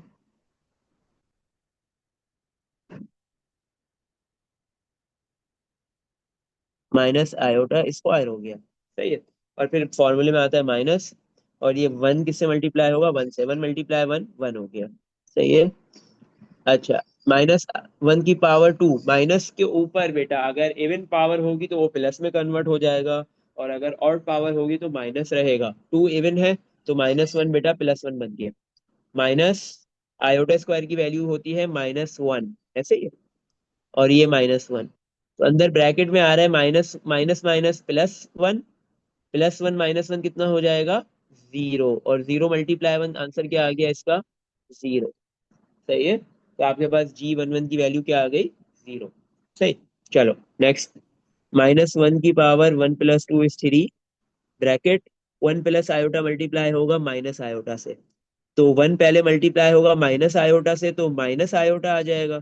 माइनस आयोटा स्क्वायर हो गया। सही है। और फिर फॉर्मूले में आता है माइनस, और ये 1 किससे मल्टीप्लाई होगा? 1 से, 1 × 1 1 हो गया। सही है। अच्छा, -1 की पावर 2, माइनस के ऊपर बेटा अगर इवन पावर होगी तो वो प्लस में कन्वर्ट हो जाएगा, और अगर ऑड पावर होगी तो माइनस रहेगा। 2 इवन है तो -1 बेटा +1 बन गया। माइनस आयोटा स्क्वायर की वैल्यू होती है -1, ऐसे ही है। और ये -1, तो अंदर ब्रैकेट में आ रहा है माइनस माइनस माइनस +1, +1 -1 कितना हो जाएगा? 0, और 0 × 1 आंसर क्या आ गया इसका? 0। सही है। तो आपके पास G11 की वैल्यू क्या आ गई? 0। सही। चलो नेक्स्ट। -1 की पावर 1 + 2 = 3, ब्रैकेट, 1 + आयोटा मल्टीप्लाई होगा माइनस आयोटा से, तो 1 पहले मल्टीप्लाई होगा माइनस आयोटा से तो माइनस आयोटा आ जाएगा,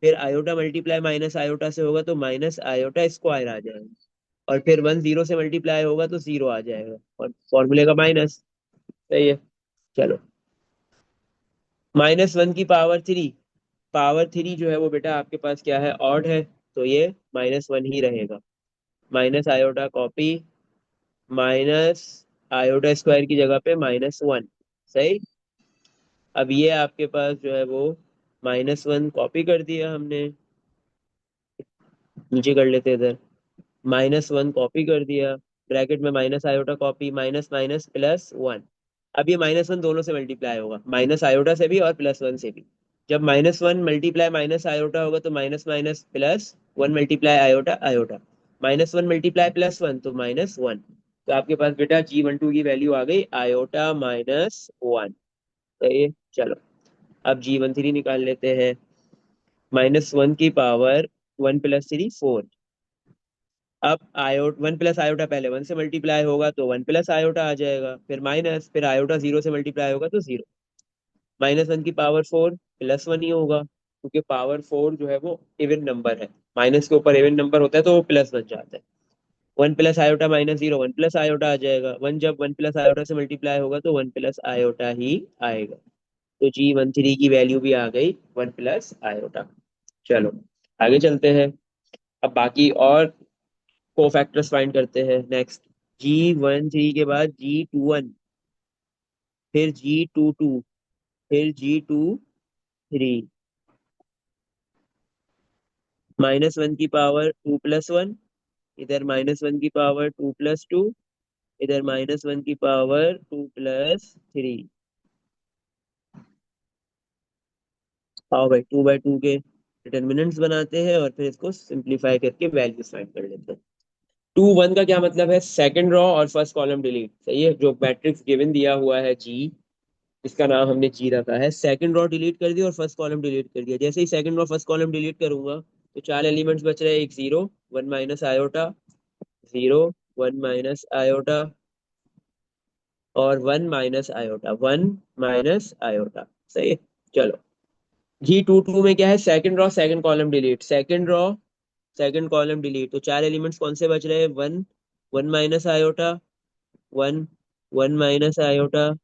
फिर आयोटा मल्टीप्लाई माइनस आयोटा से होगा तो माइनस आयोटा स्क्वायर आ जाएगा, और फिर 1 0 से मल्टीप्लाई होगा तो 0 आ जाएगा, और फॉर्मूले का माइनस। सही है। चलो। -1 की पावर 3, पावर 3 जो है वो बेटा आपके पास क्या है? ऑड है, तो ये -1 ही रहेगा। Minus iota copy, minus iota square की जगह पे -1। सही। अब ये आपके पास जो है वो -1 कॉपी कर दिया हमने, नीचे कर लेते हैं इधर, -1 कॉपी कर दिया, ब्रैकेट में minus iota copy, minus minus +1। अब ये -1 दोनों से मल्टीप्लाई होगा, माइनस आयोटा से भी और +1 से भी। जब -1 मल्टीप्लाई माइनस आयोटा होगा तो minus minus +1 multiply iota iota, -1 multiply +1 तो -1, तो आपके पास बेटा G12 की वैल्यू आ गई -1। सही है, चलो अब G13 निकाल लेते हैं। -1 की पावर 1 + 3 4। अब आयोट 1 + आयोटा पहले 1 से मल्टीप्लाई होगा तो 1 + आयोटा आ जाएगा, फिर माइनस, फिर आयोटा 0 से मल्टीप्लाई होगा तो 0। -1 की पावर 4 +1 ही होगा, क्योंकि पावर 4 जो है वो इवन नंबर है। माइनस के ऊपर इवन नंबर होता है तो वो प्लस बन जाता है। 1 + आयोटा -0 1 + आयोटा आ जाएगा। 1 जब 1 + आयोटा से मल्टीप्लाई होगा तो 1 + आयोटा ही आएगा। तो G13 की वैल्यू भी आ गई 1 + आयोटा। चलो आगे चलते हैं। अब बाकी और कोफैक्टर्स फाइंड करते हैं। नेक्स्ट G13 के बाद G21, फिर G22, फिर G23। -1 की पावर 2 + 1, इधर -1 की पावर 2 + 2, इधर -1 की पावर 2 + 3। आओ भाई 2/2 के डिटर्मिनेंट्स बनाते हैं और फिर इसको सिंप्लीफाई करके वैल्यूज फाइंड कर लेते हैं। 2 1 का क्या मतलब है? सेकंड रॉ और फर्स्ट कॉलम डिलीट। सही है, जो मैट्रिक्स गिवन दिया हुआ है जी, इसका नाम हमने जी रखा है। सेकंड रॉ डिलीट कर दिया और फर्स्ट कॉलम डिलीट कर दिया। जैसे ही second row first column delete करूंगा तो चार एलिमेंट्स बच रहे हैं। एक 0, 1 - आयोटा, 0, 1 - आयोटा, और 1 - आयोटा, 1 - आयोटा। सही है, चलो G22 में क्या है? Second raw second column delete, second raw second column delete. तो चार एलिमेंट्स कौन से बच रहे हैं? 1, 1 - आयोटा, 1, 1 - आयोटा,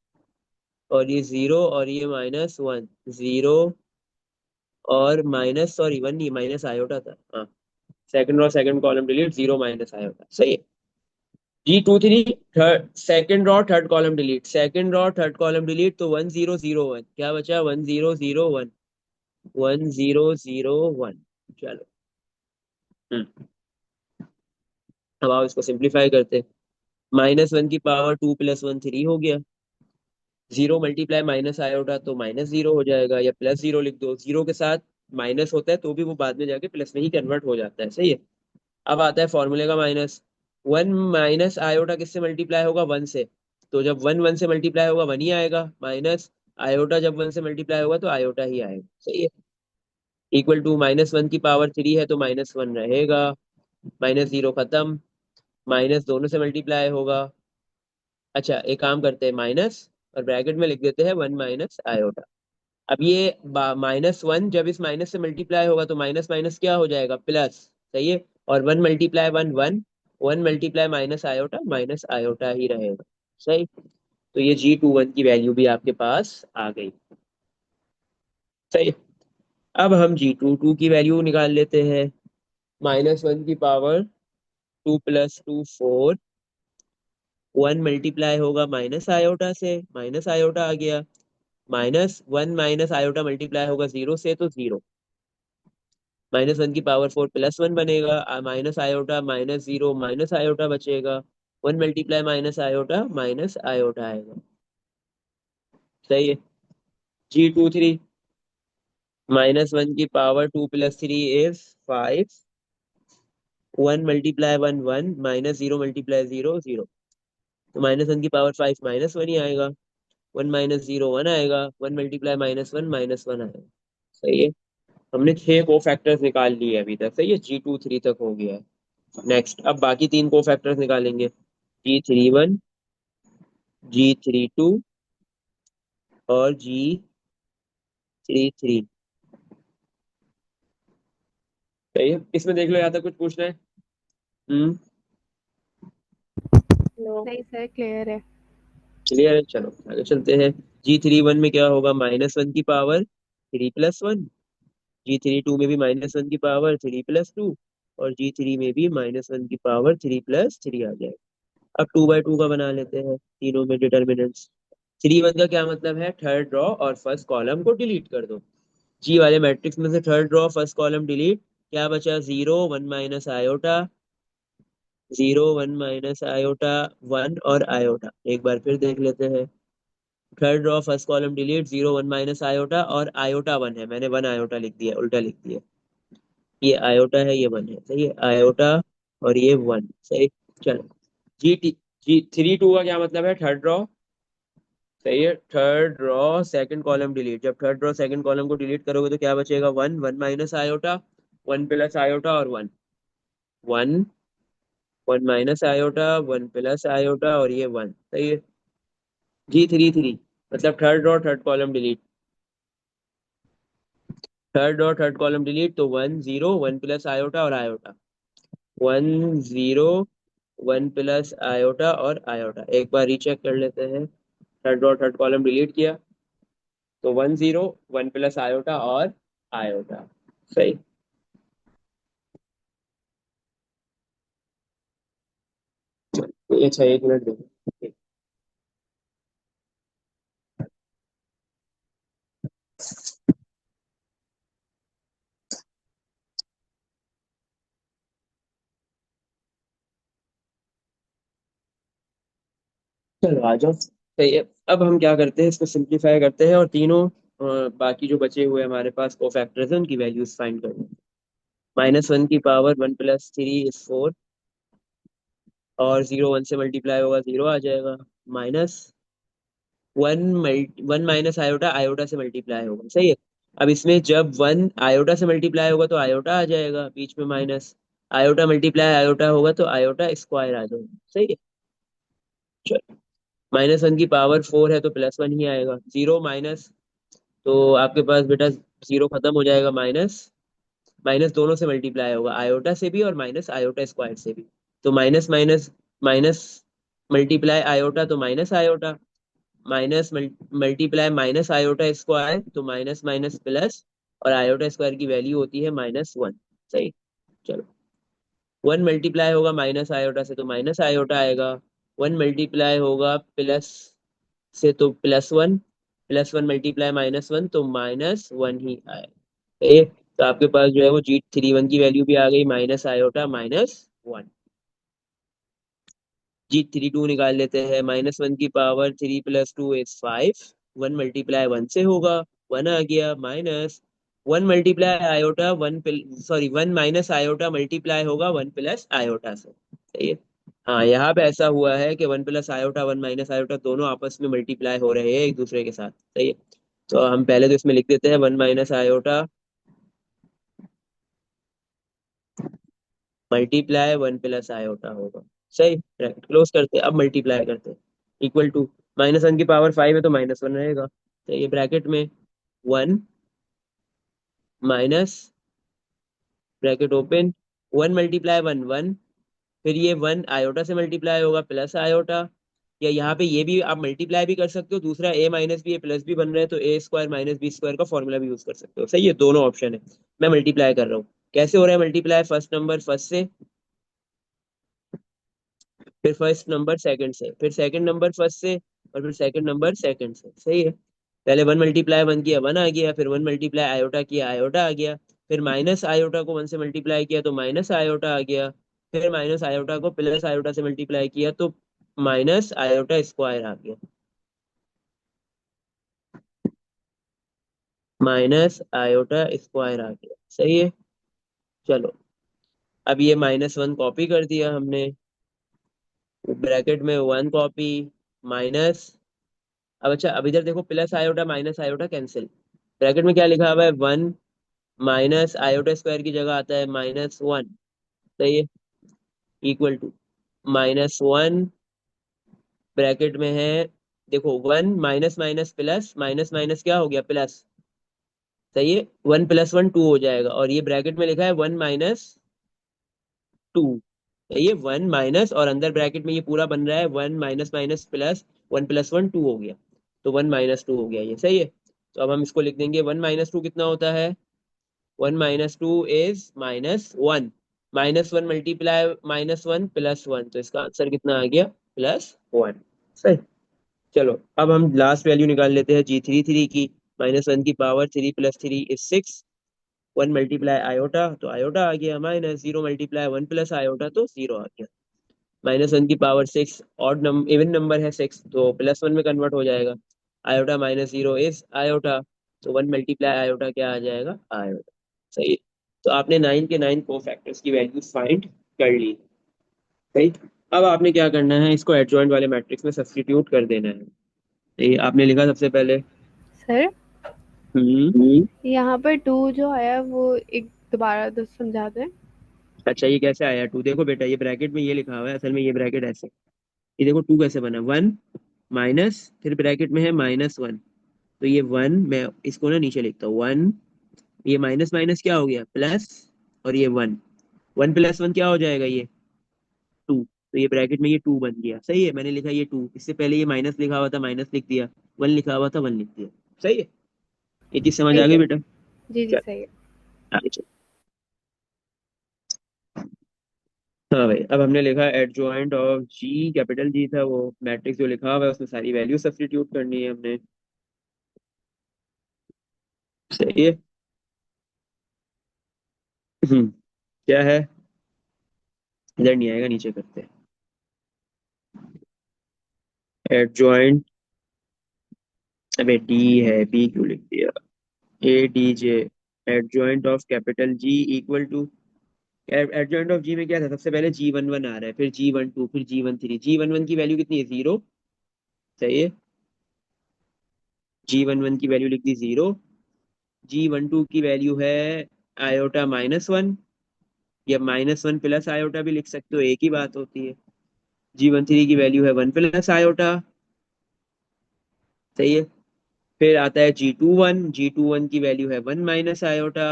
और ये 0 और ये -1, 0 और माइनस, सॉरी 1 नहीं, -आयोटा था, हाँ। Second raw second column delete, 0 -iota. सही है। G23 third second raw third column delete, second raw third column delete. तो 1 0 0 1 क्या बचा? 1 0 0 1, 1 0 0 1। चलो अब आओ इसको सिंप्लीफाई करते हैं। -1 की पावर 2 + 1 3 हो गया। 0 × -आयोटा तो -0 हो जाएगा, या +0 लिख दो। 0 के साथ माइनस होता है तो भी वो बाद में जाके प्लस में ही कन्वर्ट हो जाता है। सही है। अब आता है फॉर्मूले का माइनस। 1 - आयोटा किससे मल्टीप्लाई होगा? 1 से। तो जब 1 से मल्टीप्लाई होगा 1 ही आएगा। माइनस आयोटा जब 1 से मल्टीप्लाई होगा तो आयोटा ही आएगा। सही है। इक्वल टू -1 की पावर 3 है तो -1 रहेगा। -0 खत्म। माइनस दोनों से मल्टीप्लाई होगा। अच्छा एक काम करते हैं, माइनस और ब्रैकेट में लिख देते हैं 1 - आयोटा। अब ये -1 जब इस माइनस से मल्टीप्लाई होगा तो माइनस माइनस क्या हो जाएगा? प्लस। सही है। और 1 × 1 1, 1 × -आयोटा -आयोटा ही रहेगा। सही। तो ये G21 की वैल्यू भी आपके पास आ गई। सही। अब हम G22 की वैल्यू निकाल लेते हैं। -1 की पावर 2 + 2 4, 1 मल्टीप्लाई होगा -आयोटा से, -आयोटा आ गया। -1 -आयोटा मल्टीप्लाई होगा 0 से तो 0। -1 की पावर 4 +1 बनेगा। -आयोटा -0 -आयोटा बचेगा। 1 × -आयोटा -आयोटा आएगा। सही है। G23 -1 की पावर 2 + 3 इज 5, 1 × 1 1, -0 × 0 0। तो -1 की पावर 5 -1 ही आएगा। 1 - 0 1 आएगा। 1 × -1 आएगा। सही है। हमने 6 को फैक्टर्स निकाल लिए अभी तक। सही है, G23 तक हो गया है। नेक्स्ट अब बाकी 3 को फैक्टर्स निकालेंगे। G31, G32 और G33। सही है, इसमें देख लो यहाँ तक कुछ पूछना है? हम्म। नो। नहीं सर, क्लियर है। क्लियर है, चलो आगे चलते हैं। G31 में क्या होगा? -1 की पावर 3 + 1। G32 में भी -1 की पावर 3 + 2, और G3 में भी -1 की पावर 3 + 3 आ जाएगा। अब 2/2 का बना लेते हैं तीनों में डिटर्मिनेंट्स। 3 1 का क्या मतलब है? थर्ड रॉ और फर्स्ट कॉलम को डिलीट कर दो। जी वाले मैट्रिक्स में से third raw first column delete. क्या बचा? 0 1 - आयोटा, 0 1 - आयोटा, 1 और आयोटा। एक बार फिर देख लेते हैं। Third raw first column delete, 0 1 - iota, और आयोटा 1 है, मैंने 1 आयोटा लिख दिया, उल्टा लिख दिया। ये आयोटा है, ये 1 है। सही है, आयोटा और ये 1। सही। चलो जी जी, 3 2 का क्या मतलब है? Third row. सही है, third row second column delete. जब थर्ड रॉ सेकंड कॉलम को डिलीट करोगे तो क्या बचेगा? One, one minus iota, one plus iota और one. One, one minus iota, one plus iota और ये वन। सही है। G3 3 मतलब third row third column delete. Third row third column delete तो one zero, one plus iota और iota. One zero, one plus iota और iota. एक बार रीचेक कर लेते हैं। Third row third column delete किया तो one zero, one plus iota और आयोटा। सही। अच्छा, 1 मिनट देखो। चलो आ जाओ। सही है। अब हम क्या करते हैं, इसको सिंप्लीफाई करते हैं और तीनों बाकी जो बचे हुए हमारे पास कोफैक्टर्स हैं उनकी वैल्यूज फाइंड करते हैं। -1 की पावर 1 + 3 इज 4। और जीरो वन से मल्टीप्लाई होगा, जीरो आ जाएगा। Minus one, one minus iota, iota से मल्टीप्लाई होगा। सही है। अब इसमें जब वन आयोटा से मल्टीप्लाई होगा तो आयोटा आ जाएगा बीच में माइनस। आयोटा मल्टीप्लाई आयोटा होगा तो आयोटा स्क्वायर आ जाएगा। सही है। चलो, -1 की पावर 4 है तो +1 ही आएगा। जीरो माइनस, तो आपके पास बेटा जीरो खत्म हो जाएगा। माइनस, माइनस दोनों से मल्टीप्लाई होगा, आयोटा से भी और माइनस आयोटा स्क्वायर से भी। तो minus minus minus multiply iota तो minus iota, minus multiply minus iota square तो माइनस माइनस प्लस। और आयोटा स्क्वायर की वैल्यू होती है -1। सही। चलो, वन मल्टीप्लाई होगा माइनस आयोटा से तो माइनस आयोटा आएगा। वन मल्टीप्लाई होगा प्लस से तो +1। +1 मल्टीप्लाई -1 तो -1 ही आएगा। तो आपके पास जो है वो G31 की वैल्यू भी आ गई, माइनस आयोटा -1। G32 निकाल लेते हैं। -1 की power 3 + 2 is 5। One multiply one से होगा, वन आ गया। Minus one multiply iota one, sorry one minus iota multiply होगा वन प्लस आयोटा से। सही है। हाँ, यहाँ पे ऐसा हुआ है कि one plus iota one minus iota दोनों आपस में मल्टीप्लाई हो रहे हैं एक दूसरे के साथ। सही है। तो हम पहले तो इसमें लिख देते हैं one minus iota multiply one plus iota होगा। सही, ब्रैकेट क्लोज करते हैं। अब मल्टीप्लाई करते हैं। इक्वल टू, -1 की पावर 5 है तो -1 रहेगा। तो ये ब्रैकेट में one minus, bracket open, one multiply one, one. फिर ये वन आयोटा से मल्टीप्लाई होगा प्लस आयोटा। या यहाँ पे ये भी आप मल्टीप्लाई भी कर सकते हो, दूसरा a minus B, A plus B बन रहा है तो a square minus B square का फॉर्मूला भी यूज कर सकते हो। सही है, दोनों ऑप्शन है। मैं मल्टीप्लाई कर रहा हूँ। कैसे हो रहा है मल्टीप्लाई? फर्स्ट नंबर फर्स्ट से, फिर फर्स्ट नंबर सेकंड से, फिर सेकंड नंबर फर्स्ट से, और फिर सेकंड नंबर सेकंड से। सही है। पहले वन मल्टीप्लाई वन किया, वन आ गया। फिर वन मल्टीप्लाई आयोटा किया, आयोटा आ गया। फिर माइनस आयोटा को वन से मल्टीप्लाई किया तो माइनस आयोटा आ गया। फिर माइनस आयोटा को प्लस आयोटा से मल्टीप्लाई किया तो माइनस आयोटा स्क्वायर आ गया। माइनस आयोटा स्क्वायर आ गया। सही है। चलो, अब ये -1 कॉपी कर दिया हमने, ब्रैकेट में वन कॉपी, माइनस। अब अच्छा, अब इधर देखो, plus iota minus iota cancel. Bracket में क्या लिखा हुआ है? वन माइनस आयोटा स्क्वायर की जगह आता है -1। सही है। इक्वल टू -1, ब्रैकेट में है, देखो one minus minus plus, minus minus क्या हो गया? प्लस। सही है। वन प्लस वन टू हो जाएगा। और ये ब्रैकेट में लिखा है वन -2। ये वन माइनस और अंदर ब्रैकेट में ये पूरा बन रहा है one minus minus plus, one plus one to हो गया। तो वन -2 हो गया ये। सही है। तो अब हम इसको लिख देंगे, वन -2 कितना होता है? One -2 is -1। -1 मल्टीप्लाई -1 +1, तो इसका आंसर कितना आ गया? +1। सही। चलो, अब हम लास्ट वैल्यू निकाल लेते हैं G33 की। -1 की power 3 + 3 is 6। One multiply iota तो आयोटा आ गया, minus zero multiply one plus iota तो जीरो आ गया। -1 की power 6, odd number even number है 6 तो +1 में कन्वर्ट हो जाएगा। आयोटा -0 इज आयोटा, तो वन मल्टीप्लाई आयोटा क्या आ जाएगा? आयोटा। सही है। तो आपने 9 के 9 को फैक्टर्स की वैल्यू फाइंड कर ली। सही। अब आपने क्या करना है, इसको एडजॉइंट वाले मैट्रिक्स में सब्स्टिट्यूट कर देना है। ये आपने लिखा सबसे पहले। सर हम्म। यहाँ पर टू जो है वो एक दोबारा समझा दें। अच्छा, ये कैसे आया टू? देखो बेटा, ये ब्रैकेट में ये लिखा हुआ है, असल में ये ब्रैकेट ऐसे, ये देखो टू कैसे बना, वन माइनस, फिर ब्रैकेट में है माइनस वन। तो ये वन, मैं इसको ना नीचे लिखता हूँ, वन, ये माइनस माइनस क्या हो गया, प्लस, और ये वन, वन प्लस वन क्या हो जाएगा, ये टू। तो ये ब्रैकेट में ये टू बन गया, सही है, मैंने लिखा ये टू, इससे पहले ये माइनस लिखा हुआ था, माइनस लिख दिया, वन लिखा हुआ था, वन लिख दिया। सही है, ये चीज समझ आ ठीक गई है। बेटा? जी जी चल सही है। आगे चल। हाँ भाई, अब हमने लिखा adjoint of G, capital G था वो मैट्रिक्स जो लिखा हुआ है, उसमें सारी वैल्यू सब्स्टिट्यूट करनी है हमने। सही है। क्या है, इधर नहीं आएगा, नीचे करते हैं। एडजॉइंट, अबे डी है, बी क्यों लिख दिया, A D J, adjoint of capital G equal to, adjoint of G में क्या था, सबसे पहले जी वन वन आ रहा है, फिर जी वन टू, फिर G one three, G one one की वैल्यू कितनी है, जीरो। सही है, जी वन वन की वैल्यू लिख दी जीरो, जी वन टू की वैल्यू है आयोटा माइनस वन, या माइनस वन प्लस आयोटा भी लिख सकते हो, एक ही बात होती है। जी वन थ्री की वैल्यू है वन प्लस आयोटा। सही है, फिर आता है G two one, G two one की वैल्यू है वन माइनस आयोटा।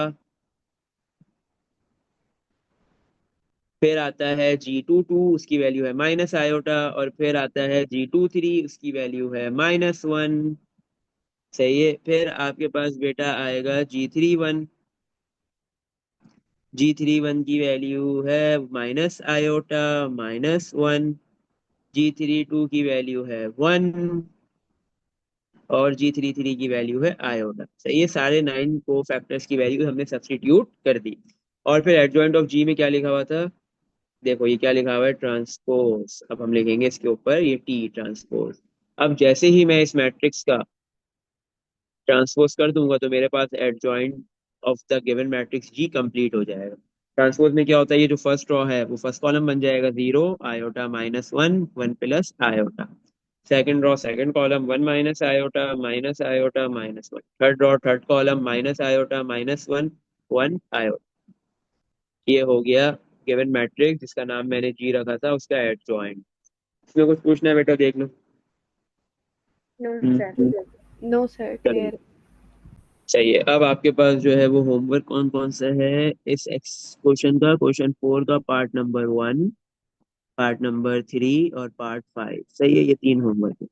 फिर आता है जी टू टू, उसकी वैल्यू है माइनस आयोटा, और फिर आता है जी टू थ्री, उसकी वैल्यू है माइनस वन। सही है, फिर आपके पास बेटा आएगा G three one, G three one की वैल्यू है minus iota, minus one, G three two की वैल्यू है वन, और जी थ्री थ्री की वैल्यू है आयोटा। सही है, सारे नाइन को फैक्टर्स की वैल्यू हमने सब्स्टिट्यूट कर दी। और फिर एडजॉइंट ऑफ जी में क्या लिखा हुआ था, देखो ये क्या लिखा हुआ है, ट्रांसपोज। अब हम लिखेंगे इसके ऊपर ये टी ट्रांसपोज। अब जैसे ही मैं इस मैट्रिक्स का ट्रांसपोज कर दूंगा तो मेरे पास adjoint of the given matrix G complete हो जाएगा। ट्रांसपोज में क्या होता है, ये जो फर्स्ट रो है वो फर्स्ट कॉलम बन जाएगा, zero iota minus one, one plus iota. Second row second column, one minus iota minus one. Third row third column, minus iota minus one, one iota. ये हो गया गिवन मैट्रिक्स जिसका नाम मैंने जी रखा था, उसका एडजॉइंट। इसमें कुछ पूछना है बेटा, देख लो। No sir. Hmm. No sir चलो, क्लियर। चाहिए अब आपके पास जो है वो होमवर्क कौन कौन सा है इस एक्स क्वेश्चन का, क्वेश्चन फोर का part number one, part number three, और पार्ट फाइव। सही है, ये तीन होमवर्क है।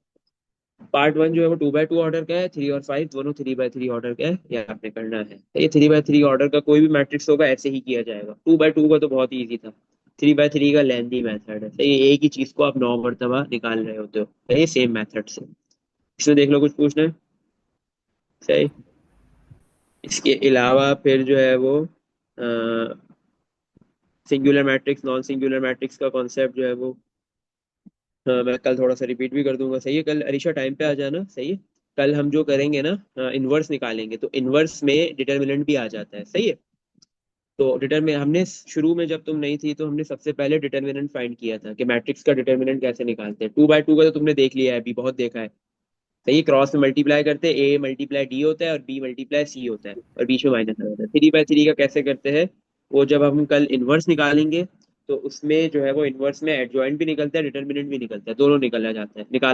पार्ट वन जो है वो टू बाय टू ऑर्डर का है, थ्री और फाइव दोनों थ्री बाय थ्री ऑर्डर का है, ये आपने करना है। तो ये थ्री बाय थ्री ऑर्डर का कोई भी मैट्रिक्स होगा ऐसे ही किया जाएगा, टू बाय टू का तो बहुत ही ईजी था, थ्री बाय थ्री का लेंथी मेथड है। तो ये एक ही चीज को आप नौ मरतबा निकाल रहे होते हो, तो ये सेम मेथड से। इसमें देख लो, कुछ पूछना है? सही। इसके अलावा फिर जो है वो singular matrix, non singular matrix का कॉन्सेप्ट जो है वो, मैं कल थोड़ा सा रिपीट भी कर दूंगा। सही है, कल अरीशा टाइम पे आ जाना। सही है, कल हम जो करेंगे ना, इनवर्स निकालेंगे, तो इनवर्स में डिटर्मिनेंट भी आ जाता है। सही है, तो डिटर्मिन हमने शुरू में जब तुम नहीं थी तो हमने सबसे पहले डिटर्मिनेंट फाइंड किया था कि मैट्रिक्स का डिटर्मिनेंट कैसे निकालते हैं। टू बाय टू का तो तुमने देख लिया है, अभी बहुत देखा है। सही, क्रॉस में मल्टीप्लाई करते हैं, ए मल्टीप्लाई डी होता है और बी मल्टीप्लाई सी होता है, और बीच में माइनस होता है। थ्री बाय थ्री का कैसे करते हैं, वो जब हम कल इनवर्स निकालेंगे तो उसमें जो है वो इनवर्स में एडजॉइंट भी निकलता है, डिटर्मिनेंट भी निकलता है, दोनों निकाला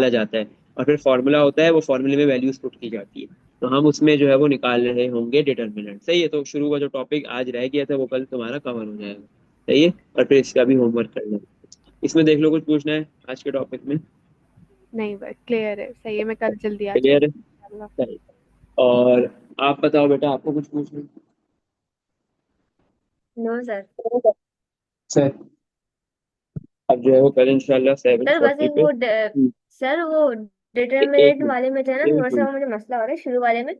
जाता है। और फिर फॉर्मूला होता है, वो फॉर्मूले में वैल्यूज पुट की जाती है, तो हम उसमें जो है वो निकाल रहे होंगे डिटर्मिनेंट। सही है, तो शुरू का जो टॉपिक आज रह गया था वो कल तुम्हारा कवर हो जाएगा। सही है, और फिर इसका भी होमवर्क कर लें। इसमें देख लो, कुछ पूछना है आज के टॉपिक में? नहीं बस क्लियर है, सही है, मैं कल जल्दी आ क्लियर है? जाऊंगी इंशाल्लाह। सही। और आप बताओ बेटा, आपको कुछ पूछना है? No sir. सर, अब जो है वो कल इंशाल्लाह सेवन सर बस फोर्टी एक पे। वो सर वो एक डिटरमिनेंट मिनट, वाले में थे ना, एक थोड़ा सा मिनट। मुझे मसला हो रहा है शुरू वाले में।